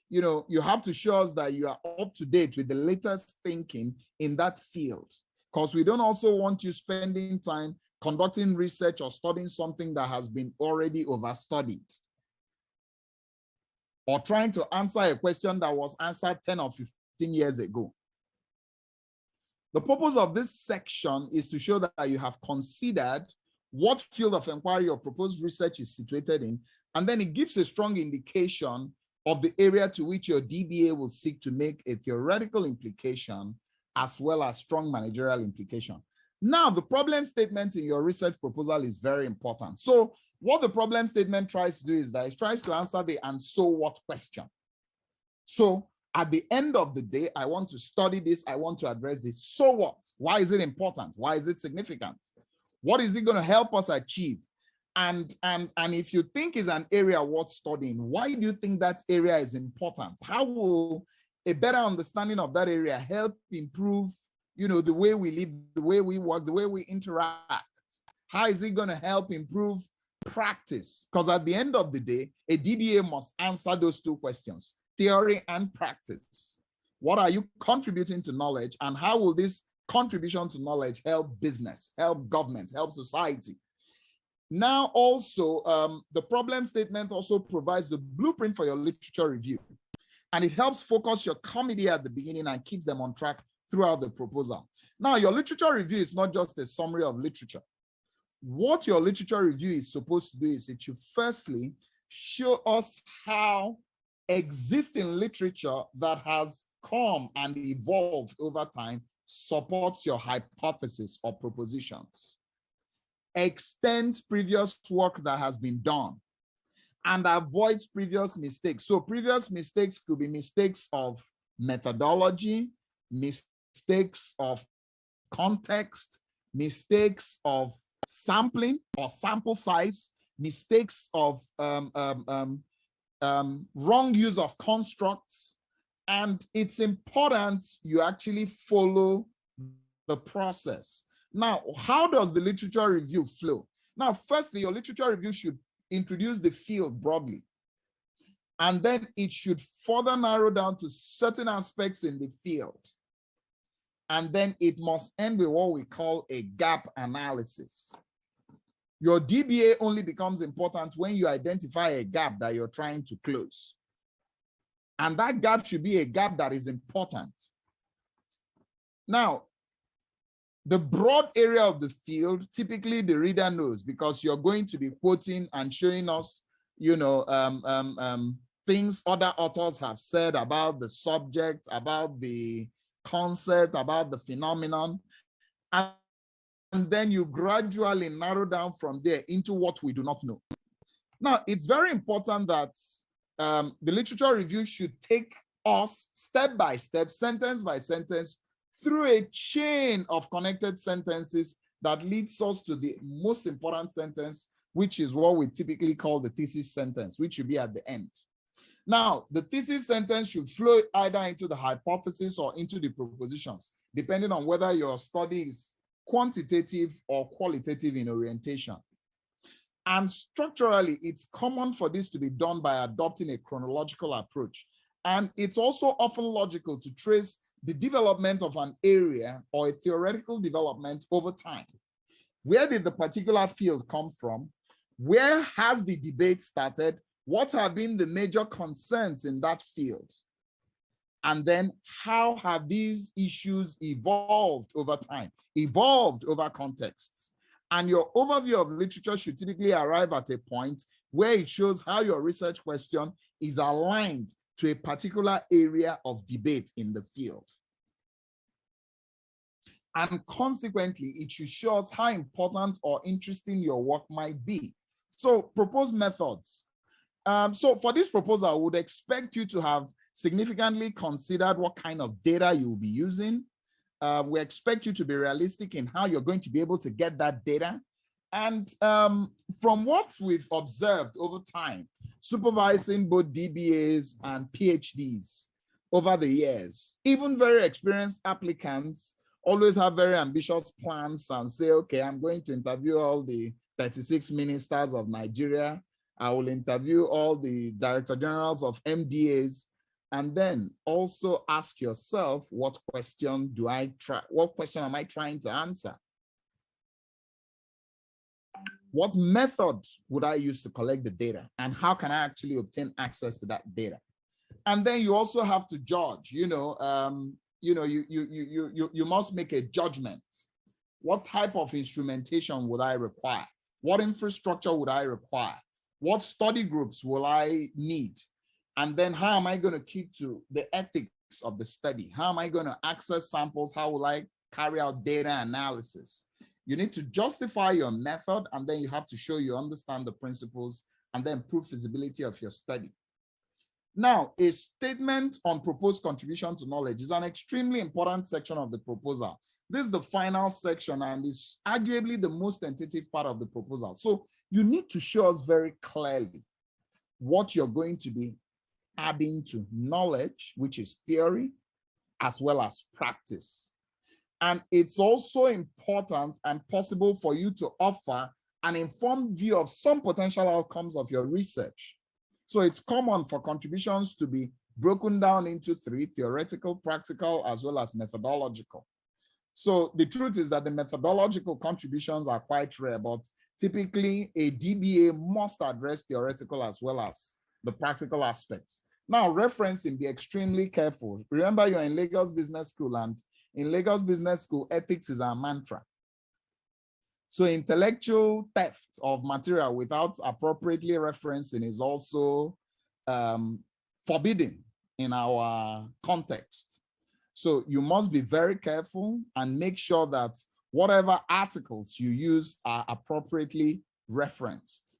You have to show us that you are up to date with the latest thinking in that field, because we don't also want you spending time conducting research or studying something that has been already overstudied, or trying to answer a question that was answered 10 or 15 years ago. The purpose of this section is to show that you have considered what field of inquiry your proposed research is situated in, and then it gives a strong indication of the area to which your DBA will seek to make a theoretical implication as well as strong managerial implication. Now, the problem statement in your research proposal is very important. So what the problem statement tries to do is that it tries to answer the "and so what" question. So at the end of the day, I want to study this, I want to address this. So what? Why is it important? Why is it significant? What is it going to help us achieve? And if you think is an area worth studying, why do you think that area is important? How will a better understanding of that area help improve, the way we live, the way we work, the way we interact? How is it going to help improve practice? Because at the end of the day, a DBA must answer those two questions: theory and practice. What are you contributing to knowledge, and how will this contribution to knowledge help business, help government, help society? Now, also, the problem statement also provides the blueprint for your literature review, and it helps focus your committee at the beginning and keeps them on track throughout the proposal. Now, your literature review is not just a summary of literature. What your literature review is supposed to do is it should firstly show us how existing literature that has come and evolved over time supports your hypothesis or propositions. extends previous work that has been done, and avoids previous mistakes. So previous mistakes could be mistakes of methodology, mistakes of context, mistakes of sampling or sample size, mistakes of wrong use of constructs. And it's important you actually follow the process. Now, how does the literature review flow? Now, firstly, your literature review should introduce the field broadly. And then it should further narrow down to certain aspects in the field. And then it must end with what we call a gap analysis. Your DBA only becomes important when you identify a gap that you're trying to close. And that gap should be a gap that is important. Now, the broad area of the field, typically the reader knows, because you're going to be quoting and showing us, things other authors have said about the subject, about the concept, about the phenomenon. And then you gradually narrow down from there into what we do not know. Now, it's very important that the literature review should take us step by step, sentence by sentence, through a chain of connected sentences that leads us to the most important sentence, which is what we typically call the thesis sentence, which should be at the end. Now, the thesis sentence should flow either into the hypothesis or into the propositions, depending on whether your study is quantitative or qualitative in orientation. And structurally, it's common for this to be done by adopting a chronological approach. And it's also often logical to trace the development of an area or a theoretical development over time. Where did the particular field come from? Where has the debate started? What have been the major concerns in that field? And then how have these issues evolved over time, evolved over contexts? And your overview of literature should typically arrive at a point where it shows how your research question is aligned to a particular area of debate in the field. And consequently, it should show us how important or interesting your work might be. So proposed methods. So for this proposal, I would expect you to have significantly considered what kind of data you will be using. We expect you to be realistic in how you're going to be able to get that data. And from what we've observed over time, supervising both DBAs and PhDs over the years, even very experienced applicants always have very ambitious plans and say, okay, I'm going to interview all the 36 ministers of Nigeria. I will interview all the director generals of MDAs, and then also ask yourself, what question am I trying to answer? What method would I use to collect the data, and how can I actually obtain access to that data? And then you also have to judge, you must make a judgment. What type of instrumentation would I require? What infrastructure would I require? What study groups will I need? And then how am I going to keep to the ethics of the study? How am I going to access samples? How will I carry out data analysis? You need to justify your method, and then you have to show you understand the principles and then prove feasibility of your study. Now, a statement on proposed contribution to knowledge is an extremely important section of the proposal. This is the final section and is arguably the most tentative part of the proposal. So you need to show us very clearly what you're going to be adding to knowledge, which is theory, as well as practice. And it's also important and possible for you to offer an informed view of some potential outcomes of your research. So it's common for contributions to be broken down into three: theoretical, practical, as well as methodological. So the truth is that the methodological contributions are quite rare, but typically a DBA must address theoretical as well as the practical aspects. Now, referencing, be extremely careful. Remember, you're in Lagos Business School, and in Lagos Business School, ethics is our mantra. So intellectual theft of material without appropriately referencing is also forbidden in our context. So you must be very careful and make sure that Whatever articles you use are appropriately referenced.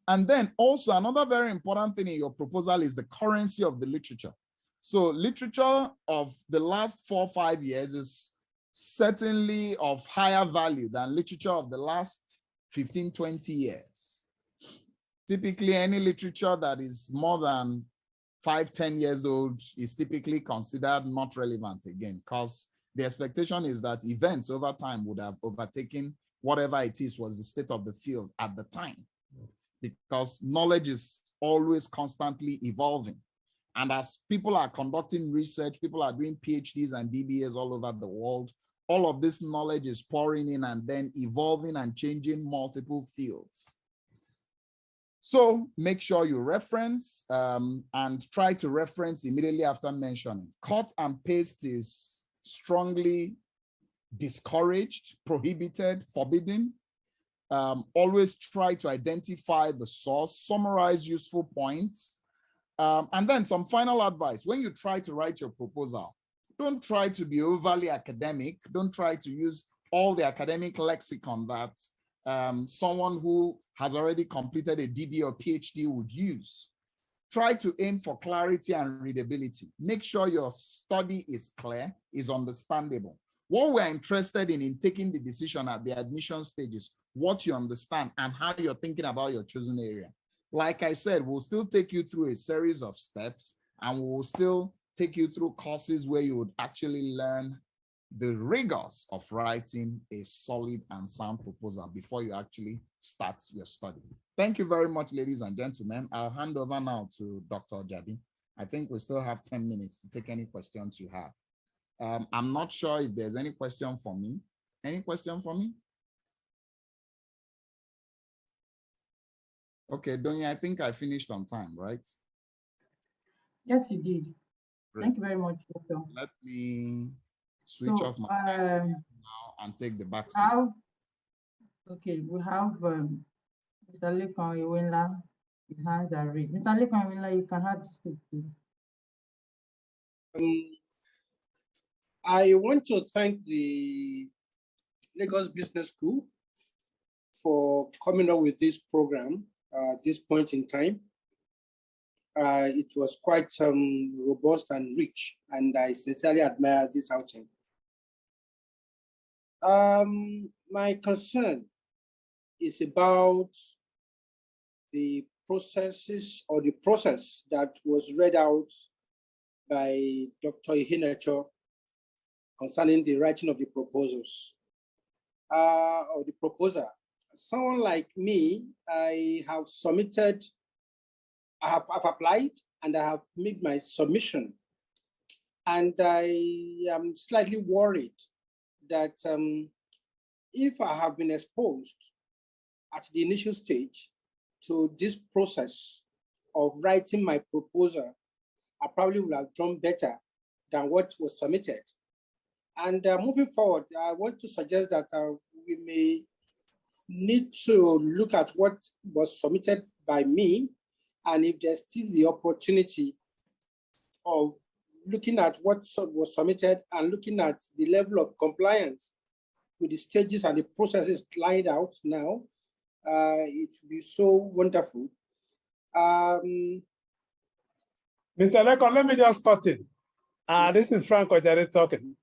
And then also another very important thing in your proposal is the currency of the literature. So literature of the last 4 or 5 years is certainly of higher value than literature of the last 15, 20 years. Typically, any literature that is more than 5, 10 years old is typically considered not relevant again, because the expectation is that events over time would have overtaken whatever it is was the state of the field at the time, because knowledge is always constantly evolving. And as people are conducting research, people are doing PhDs and DBAs all over the world, all of this knowledge is pouring in and then evolving and changing multiple fields. So make sure you reference and try to reference immediately after mentioning. Cut and paste is strongly discouraged, prohibited, forbidden. Always try to identify the source, summarize useful points. And then some final advice. When you try to write your proposal, don't try to be overly academic. Don't try to use all the academic lexicon that someone who has already completed a DBA or PhD would use. Try to aim for clarity and readability. Make sure your study is clear, is understandable. What we're interested in taking the decision at the admission stage is what you understand and how you're thinking about your chosen area. Like I said, we'll still take you through a series of steps, and we'll still take you through courses where you would actually learn the rigors of writing a solid and sound proposal before you actually start your study. Thank you very much, ladies and gentlemen. I'll hand over now to Dr. Hojardi. I think we still have 10 minutes to take any questions you have. I'm not sure if there's any question for me. Any question for me? Okay, Donya, I think I finished on time, right? Yes, you did. Great. Thank you very much, Doctor. Let me switch off my now and take the back seat. Okay, we have Mr. Lekon Iwenla. His hands are raised. Mr. Lekon Iwenla, you can have this, please. I want to thank the Lagos Business School for coming up with this program at this point in time. It was quite robust and rich, and I sincerely admire this outing. My concern is about the processes or the process that was read out by Dr. Iheanacho concerning the writing of the proposals or the proposer. Someone like me, I have submitted, I've applied and I have made my submission. And I am slightly worried that if I have been exposed at the initial stage to this process of writing my proposal, I probably would have done better than what was submitted. And moving forward, I want to suggest that we may need to look at what was submitted by me, and if there's still the opportunity of looking at what was submitted and looking at the level of compliance with the stages and the processes laid out now, it would be so wonderful. Mr. Lekon, let me just cut in. This is Frank Hojardi talking.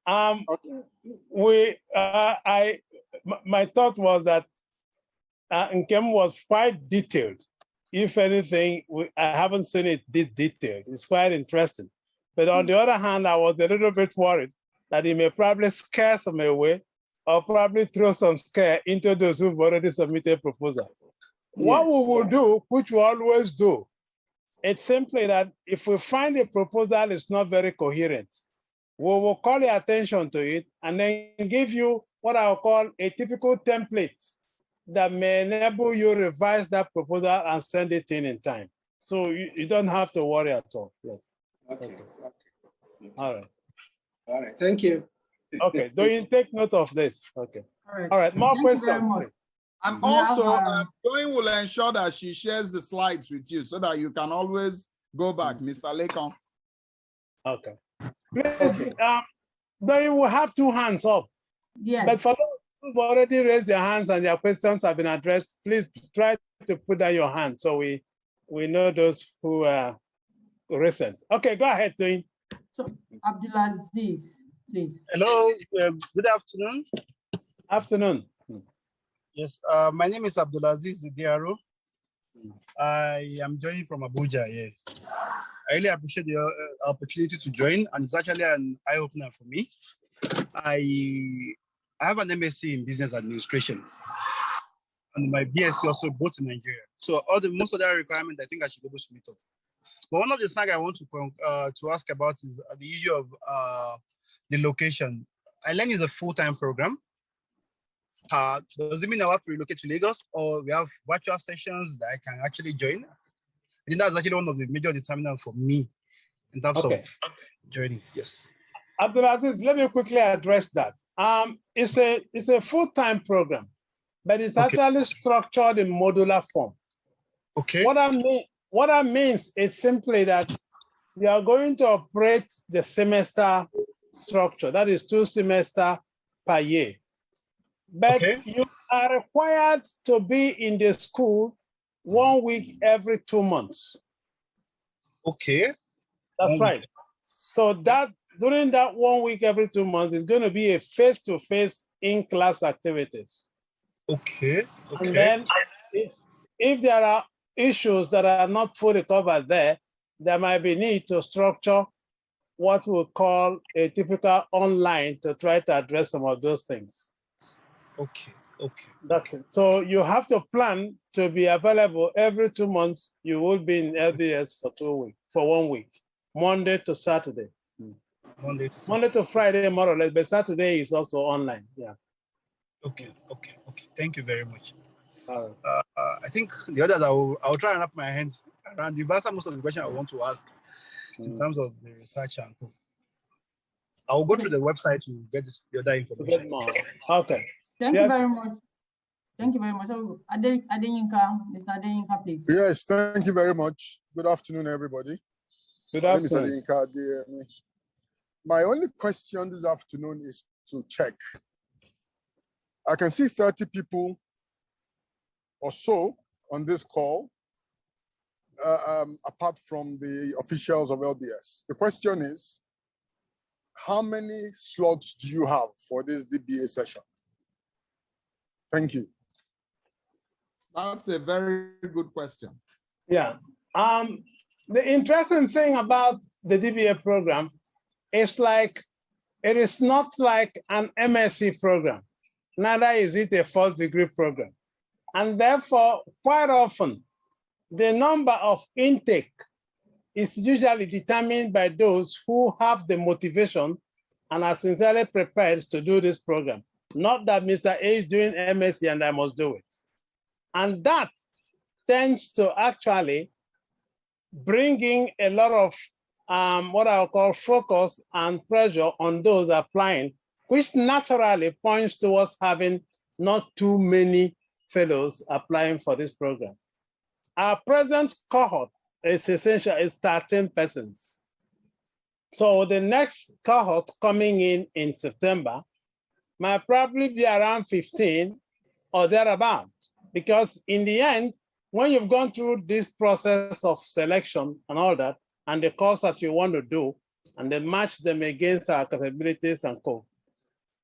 My thought was that Nkem was quite detailed. If anything, I haven't seen it this detailed. It's quite interesting. But on the other hand, I was a little bit worried that he may probably scare some away or probably throw some scare into those who've already submitted proposal. Yes. What we will do, which we always do, it's simply that if we find a proposal is not very coherent, we will call your attention to it and then give you what I'll call a typical template that may enable you to revise that proposal and send it in time. So you don't have to worry at all. Yes. Okay. All right. All right. Thank you. Okay. Do you take note of this? Okay. All right. More questions, please. And also, Doyin will ensure that she shares the slides with you so that you can always go back, Mr. Lekon. Okay. Please, Doyin will have 2 hands up. Yes. But for those who've already raised their hands and their questions have been addressed, please try to put down your hand so we know those who are recent. Okay, go ahead, Doyin. So, Abdulaziz, please. Hello, good afternoon. Afternoon. Yes, my name is Abdulaziz Diaro. I am joining from Abuja. Yeah, I really appreciate the opportunity to join, and it's actually an eye opener for me. I have an MSc in business administration, and my BSc also both in Nigeria. So most of the requirements, I think I should be able to meet up. But one of the snags I want to ask about is the issue of the location. I learn is a full-time program. Does it mean I have to relocate to Lagos, or we have virtual sessions that I can actually join? I think that's actually one of the major determinants for me in terms of joining. Yes. Abdulaziz, let me quickly address that. It's a full-time program, but it's actually structured in modular form. Okay. What that means is simply that you are going to operate the semester structure. That is 2 semesters per year. But you are required to be in the school 1 week every 2 months. Okay. That's right. So that during that 1 week every 2 months is going to be a face-to-face in-class activities. Okay. Okay. And then if there are issues that are not fully covered there might be need to structure what we call a typical online to try to address some of those things. Okay. Okay. That's it. So you have to plan to be available every 2 months. You will be in LBS for 2 weeks, for 1 week, Monday to Saturday. Monday to Saturday. Monday to Friday, more or less, but Saturday is also online. Yeah. Okay. Okay. Okay. Thank you very much. All right. I think the others I'll try and wrap my hands around. You've answered most of the questions I want to ask in terms of the research and I'll go to the website to get the other information. Okay. Thank you very much. Thank you very much. Adeyinka, Mr. Adeyinka, please. Yes, thank you very much. Good afternoon, everybody. Good afternoon. My name is Adeyinka. My only question this afternoon is to check. I can see 30 people or so on this call, apart from the officials of LBS. The question is, how many slots do you have for this DBA session? Thank you. That's a very good question. Yeah. The interesting thing about the DBA program is it is not like an MSc program. Neither is it a first degree program. And therefore, quite often, the number of intake is usually determined by those who have the motivation and are sincerely prepared to do this program. Not that Mr. A is doing MSc and I must do it. And that tends to actually bring in a lot of what I'll call focus and pressure on those applying, which naturally points towards having not too many fellows applying for this program. Our present cohort is 13 persons. So the next cohort coming in September might probably be around 15 or thereabout, because in the end, when you've gone through this process of selection and all that, and the course that you want to do, and then match them against our capabilities and co,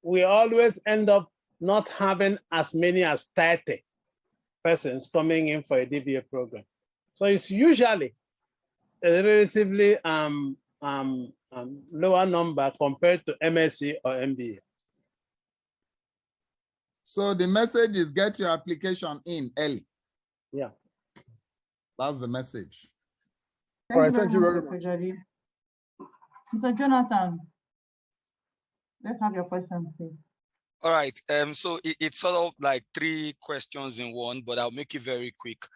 we always end up not having as many as 30 persons coming in for a DBA program. So it's usually a relatively lower number compared to MSc or MBA. So the message is get your application in early. Yeah. That's the message. All right, thank you very much. Mr. Jonathan, let's have your question, please. All right. So it's sort of like 3 questions in one, but I'll make it very quick.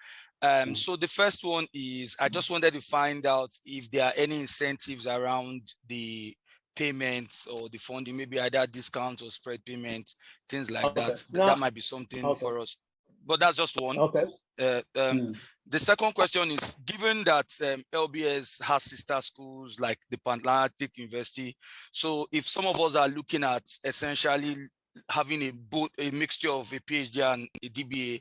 So the first one is, I just wanted to find out if there are any incentives around the payments or the funding, maybe either discounts or spread payments, things like that. That might be something for us. But that's just one. Okay. The second question is, given that LBS has sister schools like the Pan-Atlantic University, so if some of us are looking at essentially having a mixture of a PhD and a DBA,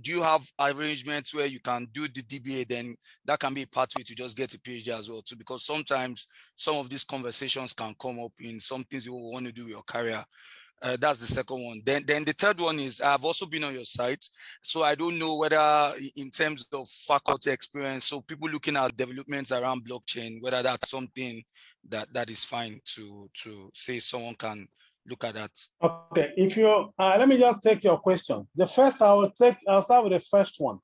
do you have arrangements where you can do the DBA, then that can be a pathway to just get a PhD as well too? Because sometimes some of these conversations can come up in some things you want to do with your career. That's the second one. Then the third one is, I've also been on your site, so I don't know whether in terms of faculty experience, so people looking at developments around blockchain, whether that's something that is fine to say someone can look at that. Okay, if you let me just take your question. The first I'll start with the first one.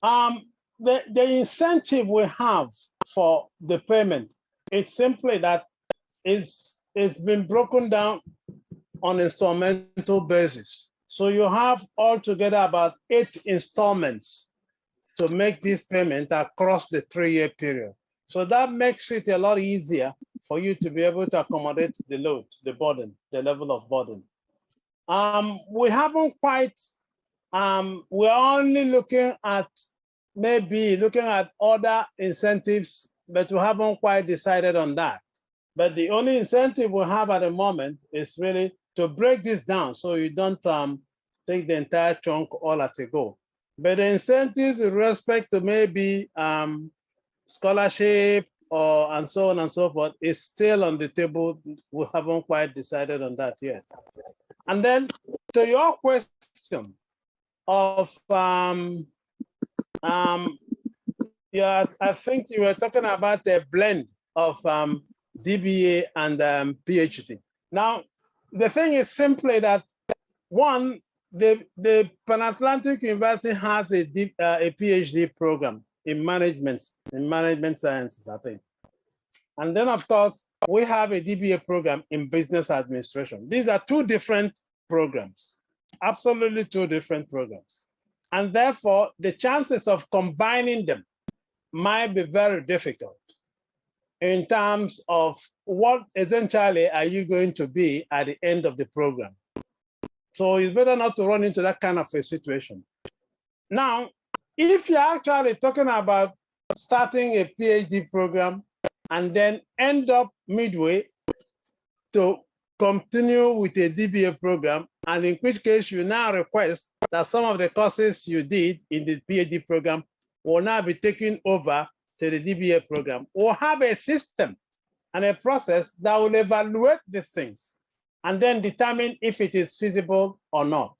The incentive we have for the payment, it's simply that it's been broken down on installmental basis. So you have altogether about 8 installments to make this payment across the 3-year period. So that makes it a lot easier for you to be able to accommodate the load, the burden, the level of burden. We haven't quite, we're only looking at other incentives, but we haven't quite decided on that. But the only incentive we have at the moment is really to break this down so you don't take the entire chunk all at a go. But the incentives with respect to maybe scholarship and so on and so forth is still on the table. We haven't quite decided on that yet. And then to your question of, yeah, I think you were talking about a blend of DBA and PhD. Now, the thing is simply that, one, the Pan-Atlantic University has a PhD program in management sciences, I think. And then, of course, we have a DBA program in business administration. These are 2 different programs, absolutely 2 different programs. And therefore, the chances of combining them might be very difficult in terms of what essentially are you going to be at the end of the program. So it's better not to run into that kind of a situation. Now, if you're actually talking about starting a PhD program and then end up midway to continue with a DBA program, and in which case you now request that some of the courses you did in the PhD program will now be taken over to the DBA program, or have a system and a process that will evaluate these things and then determine if it is feasible or not.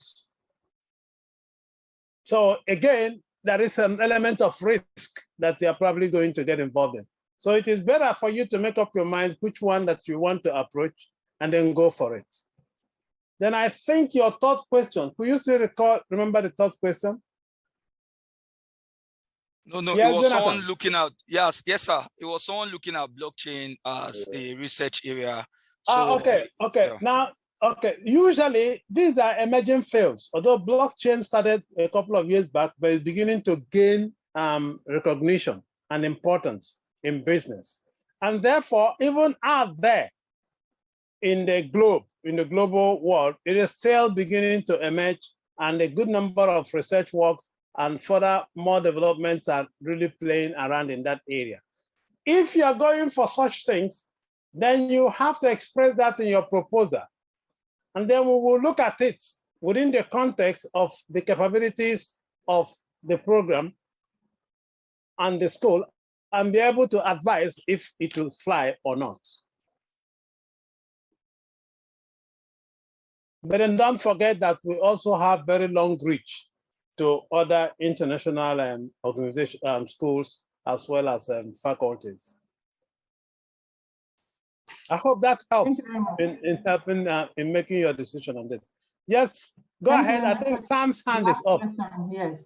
So again, there is an element of risk that you are probably going to get involved in. So it is better for you to make up your mind which one that you want to approach and then go for it. Then I think your third question, could you still remember the third question? No, yeah, it was Jonathan. someone looking at, yes, sir. It was someone looking at blockchain as a research area. So, okay. Yeah. Now, usually these are emerging fields, although blockchain started a couple of years back, but it's beginning to gain recognition and importance in business. And therefore, even out there in the global world, it is still beginning to emerge, and a good number of research works and further more developments are really playing around in that area. If you are going for such things, then you have to express that in your proposal. And then we will look at it within the context of the capabilities of the program and the school, and be able to advise if it will fly or not. But then don't forget that we also have very long reach to other international organizations, schools, as well as faculties. I hope that helps in helping in making your decision on this. Yes, go ahead. I think Sam's hand is up. Yes,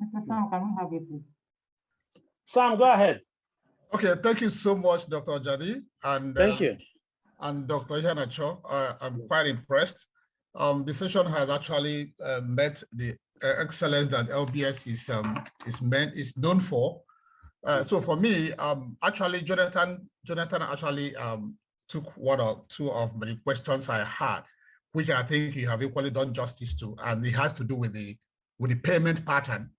Mr. Sam, can we have you, please? Sam, go ahead. Okay, thank you so much, Dr. Hojardi, and thank you, and Dr. Iheanacho. I'm quite impressed. The session has actually met the excellence that LBS is known for. So for me, actually, Jonathan actually took 1 or 2 of the questions I had, which I think you have equally done justice to, and it has to do with the payment pattern.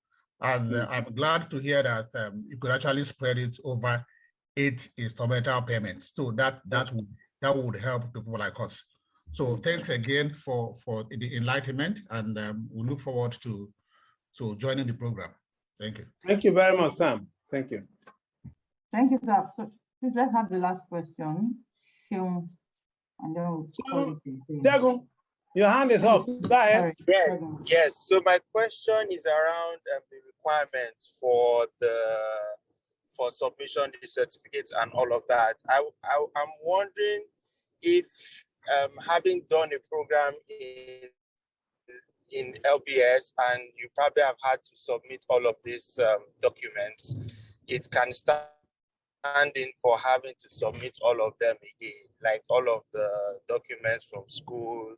And I'm glad to hear that you could actually spread it over 8 instrumental payments. So that would help people like us. So thanks again for the enlightenment, and we look forward to joining the program. Thank you. Thank you very much, Sam. Thank you. Thank you, sir. So please let's have the last question. Seun, and then we'll call it a day. Diego, your hand is up. Go ahead. Yes. So my question is around the requirements for submission of the certificates and all of that. I'm wondering if having done a program in LBS and you probably have had to submit all of these documents, it can stand in for having to submit all of them again, like all of the documents from school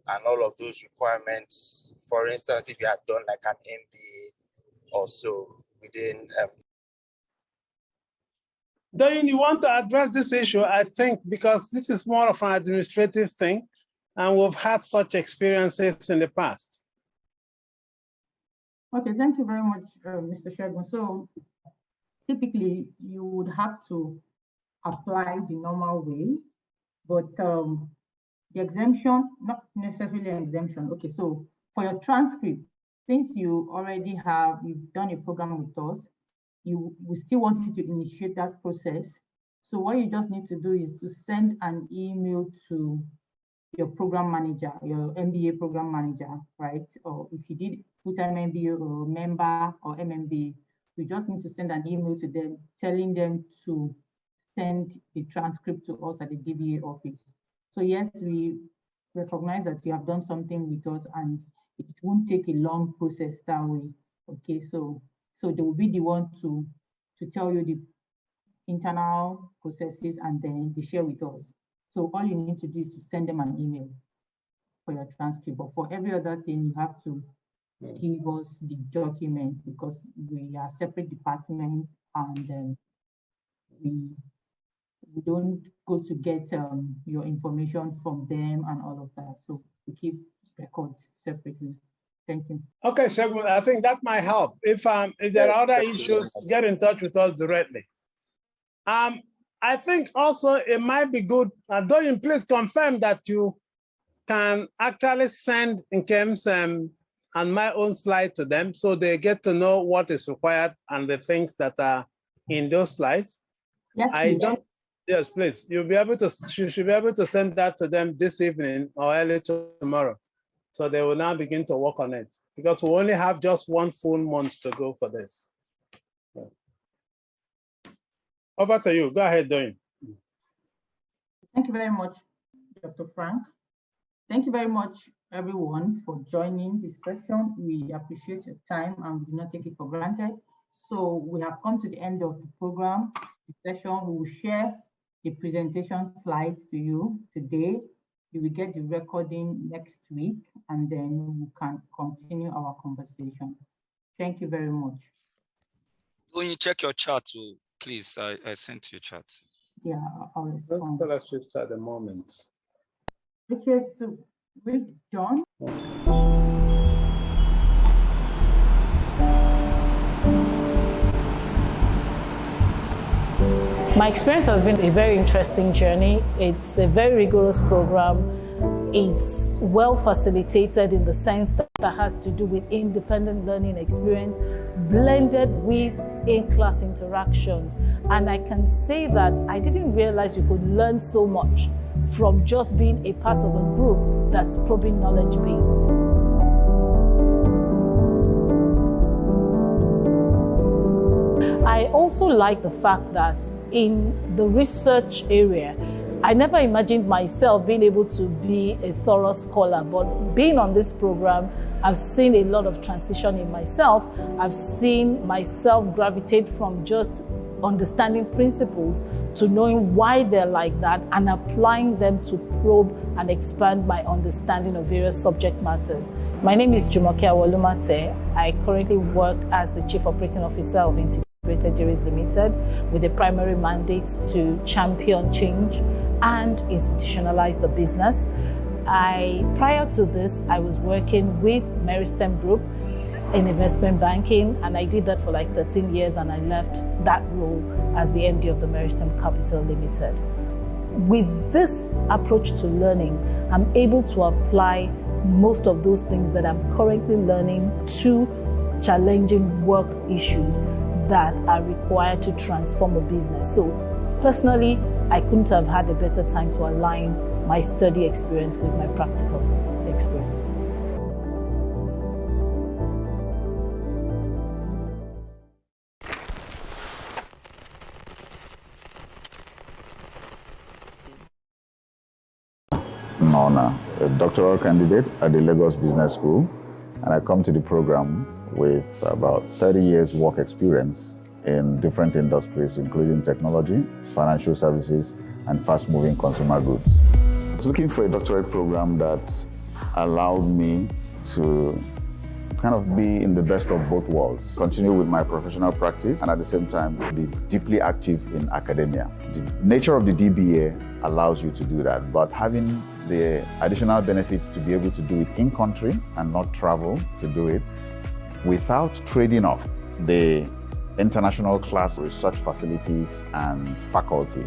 and all of those requirements. For instance, if you had done like an MBA or so within. Doyin, you want to address this issue, I think, because this is more of an administrative thing, and we've had such experiences in the past. Okay, thank you very much, Mr. Shegun. So typically, you would have to apply the normal way, but the exemption, not necessarily an exemption. Okay, so for your transcript, since you've done a program with us, we still want you to initiate that process. So what you just need to do is to send an email to your program manager, your MBA program manager, right? Or if you did full-time MBA or member or MMBA, you just need to send an email to them, telling them to send the transcript to us at the DBA office. So yes, we recognize that you have done something with us and it won't take a long process that way. Okay, so they will be the one to tell you the internal processes and then they share with us. So all you need to do is to send them an email for your transcript. But for every other thing, you have to give us the documents because we are separate departments and we don't go to get your information from them and all of that. So we keep records separately. Thank you. Okay, Shegun, I think that might help. If there are other issues, get in touch with us directly. I think also it might be good, Doyin, please confirm that you can actually send Nkem's and my own slide to them so they get to know what is required and the things that are in those slides. Yes, Yes, please. You should be able to send that to them this evening or early tomorrow. So they will now begin to work on it because we only have just 1 full month to go for this. Over to you. Go ahead, Doyin. Thank you very much, Dr. Frank. Thank you very much, everyone, for joining this session. We appreciate your time and we do not take it for granted. So we have come to the end of the program, the session. We will share the presentation slides to you today. You will get the recording next week, and then we can continue our conversation. Thank you very much. When you check your chat too, please, I sent you a chat. Yeah, I'll respond. Let's just at the moment. Okay, so with John. My experience has been a very interesting journey. It's a very rigorous program. It's well facilitated in the sense that it has to do with independent learning experience blended with in-class interactions. And I can say that I didn't realize you could learn so much from just being a part of a group that's probably knowledge-based. I also like the fact that in the research area, I never imagined myself being able to be a thorough scholar, but being on this program, I've seen a lot of transition in myself. I've seen myself gravitate from just understanding principles to knowing why they're like that and applying them to probe and expand my understanding of various subject matters. My name is Jumoke Awolumate. I currently work as the Chief Operating Officer of Integrated Dairies Limited with a primary mandate to champion change and institutionalize the business. Prior to this, I was working with Meristem Group in investment banking, and I did that for like 13 years, and I left that role as the MD of the Meristem Capital Limited. with this approach to learning, I'm able to apply most of those things that I'm currently learning to challenging work issues that are required to transform a business. So personally, I couldn't have had a better time to align my study experience with my practical experience. I'm a doctoral candidate at the Lagos Business School, and I come to the program with about 30 years work experience in different industries, including technology, financial services, and fast-moving consumer goods. I was looking for a doctorate program that allowed me to kind of be in the best of both worlds, continue with my professional practice, and at the same time be deeply active in academia. The nature of the DBA allows you to do that, but having the additional benefits to be able to do it in country and not travel to do it without trading off the international class research facilities and faculty.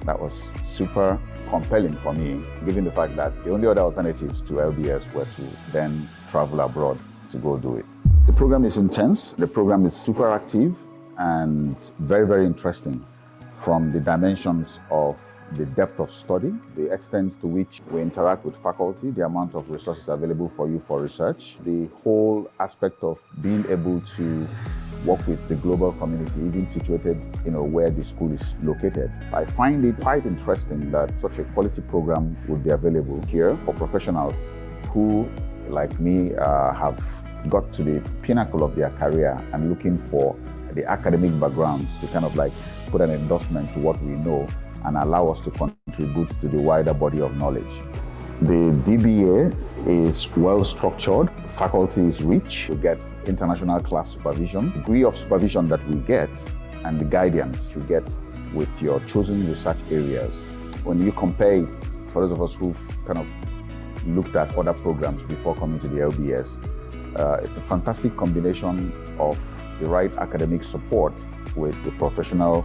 That was super compelling for me, given the fact that the only other alternatives to LBS were to then travel abroad to go do it. The program is intense, the program is super active and very, very interesting from the dimensions of the depth of study, the extent to which we interact with faculty, the amount of resources available for you for research, the whole aspect of being able to work with the global community, even situated, where the school is located. I find it quite interesting that such a quality program would be available here for professionals who, like me, have got to the pinnacle of their career and looking for the academic backgrounds to kind of like put an endorsement to what we know and allow us to contribute to the wider body of knowledge. The DBA is well structured, faculty is rich, we get international class supervision, degree of supervision that we get, and the guidance you get with your chosen research areas. When you compare it, for those of us who've kind of looked at other programs before coming to the LBS, it's a fantastic combination of the right academic support with the professional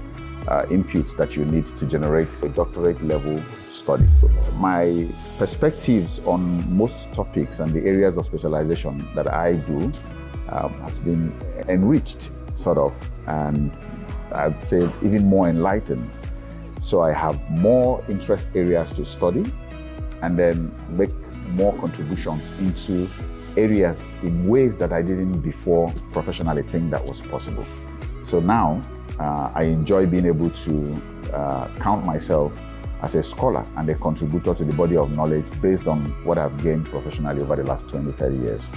inputs that you need to generate a doctorate level study. My perspectives on most topics and the areas of specialization that I do has been enriched, sort of, and I'd say even more enlightened. So I have more interest areas to study and then make more contributions into areas in ways that I didn't before professionally think that was possible. So now I enjoy being able to count myself as a scholar and a contributor to the body of knowledge based on what I've gained professionally over the last 20, 30 years.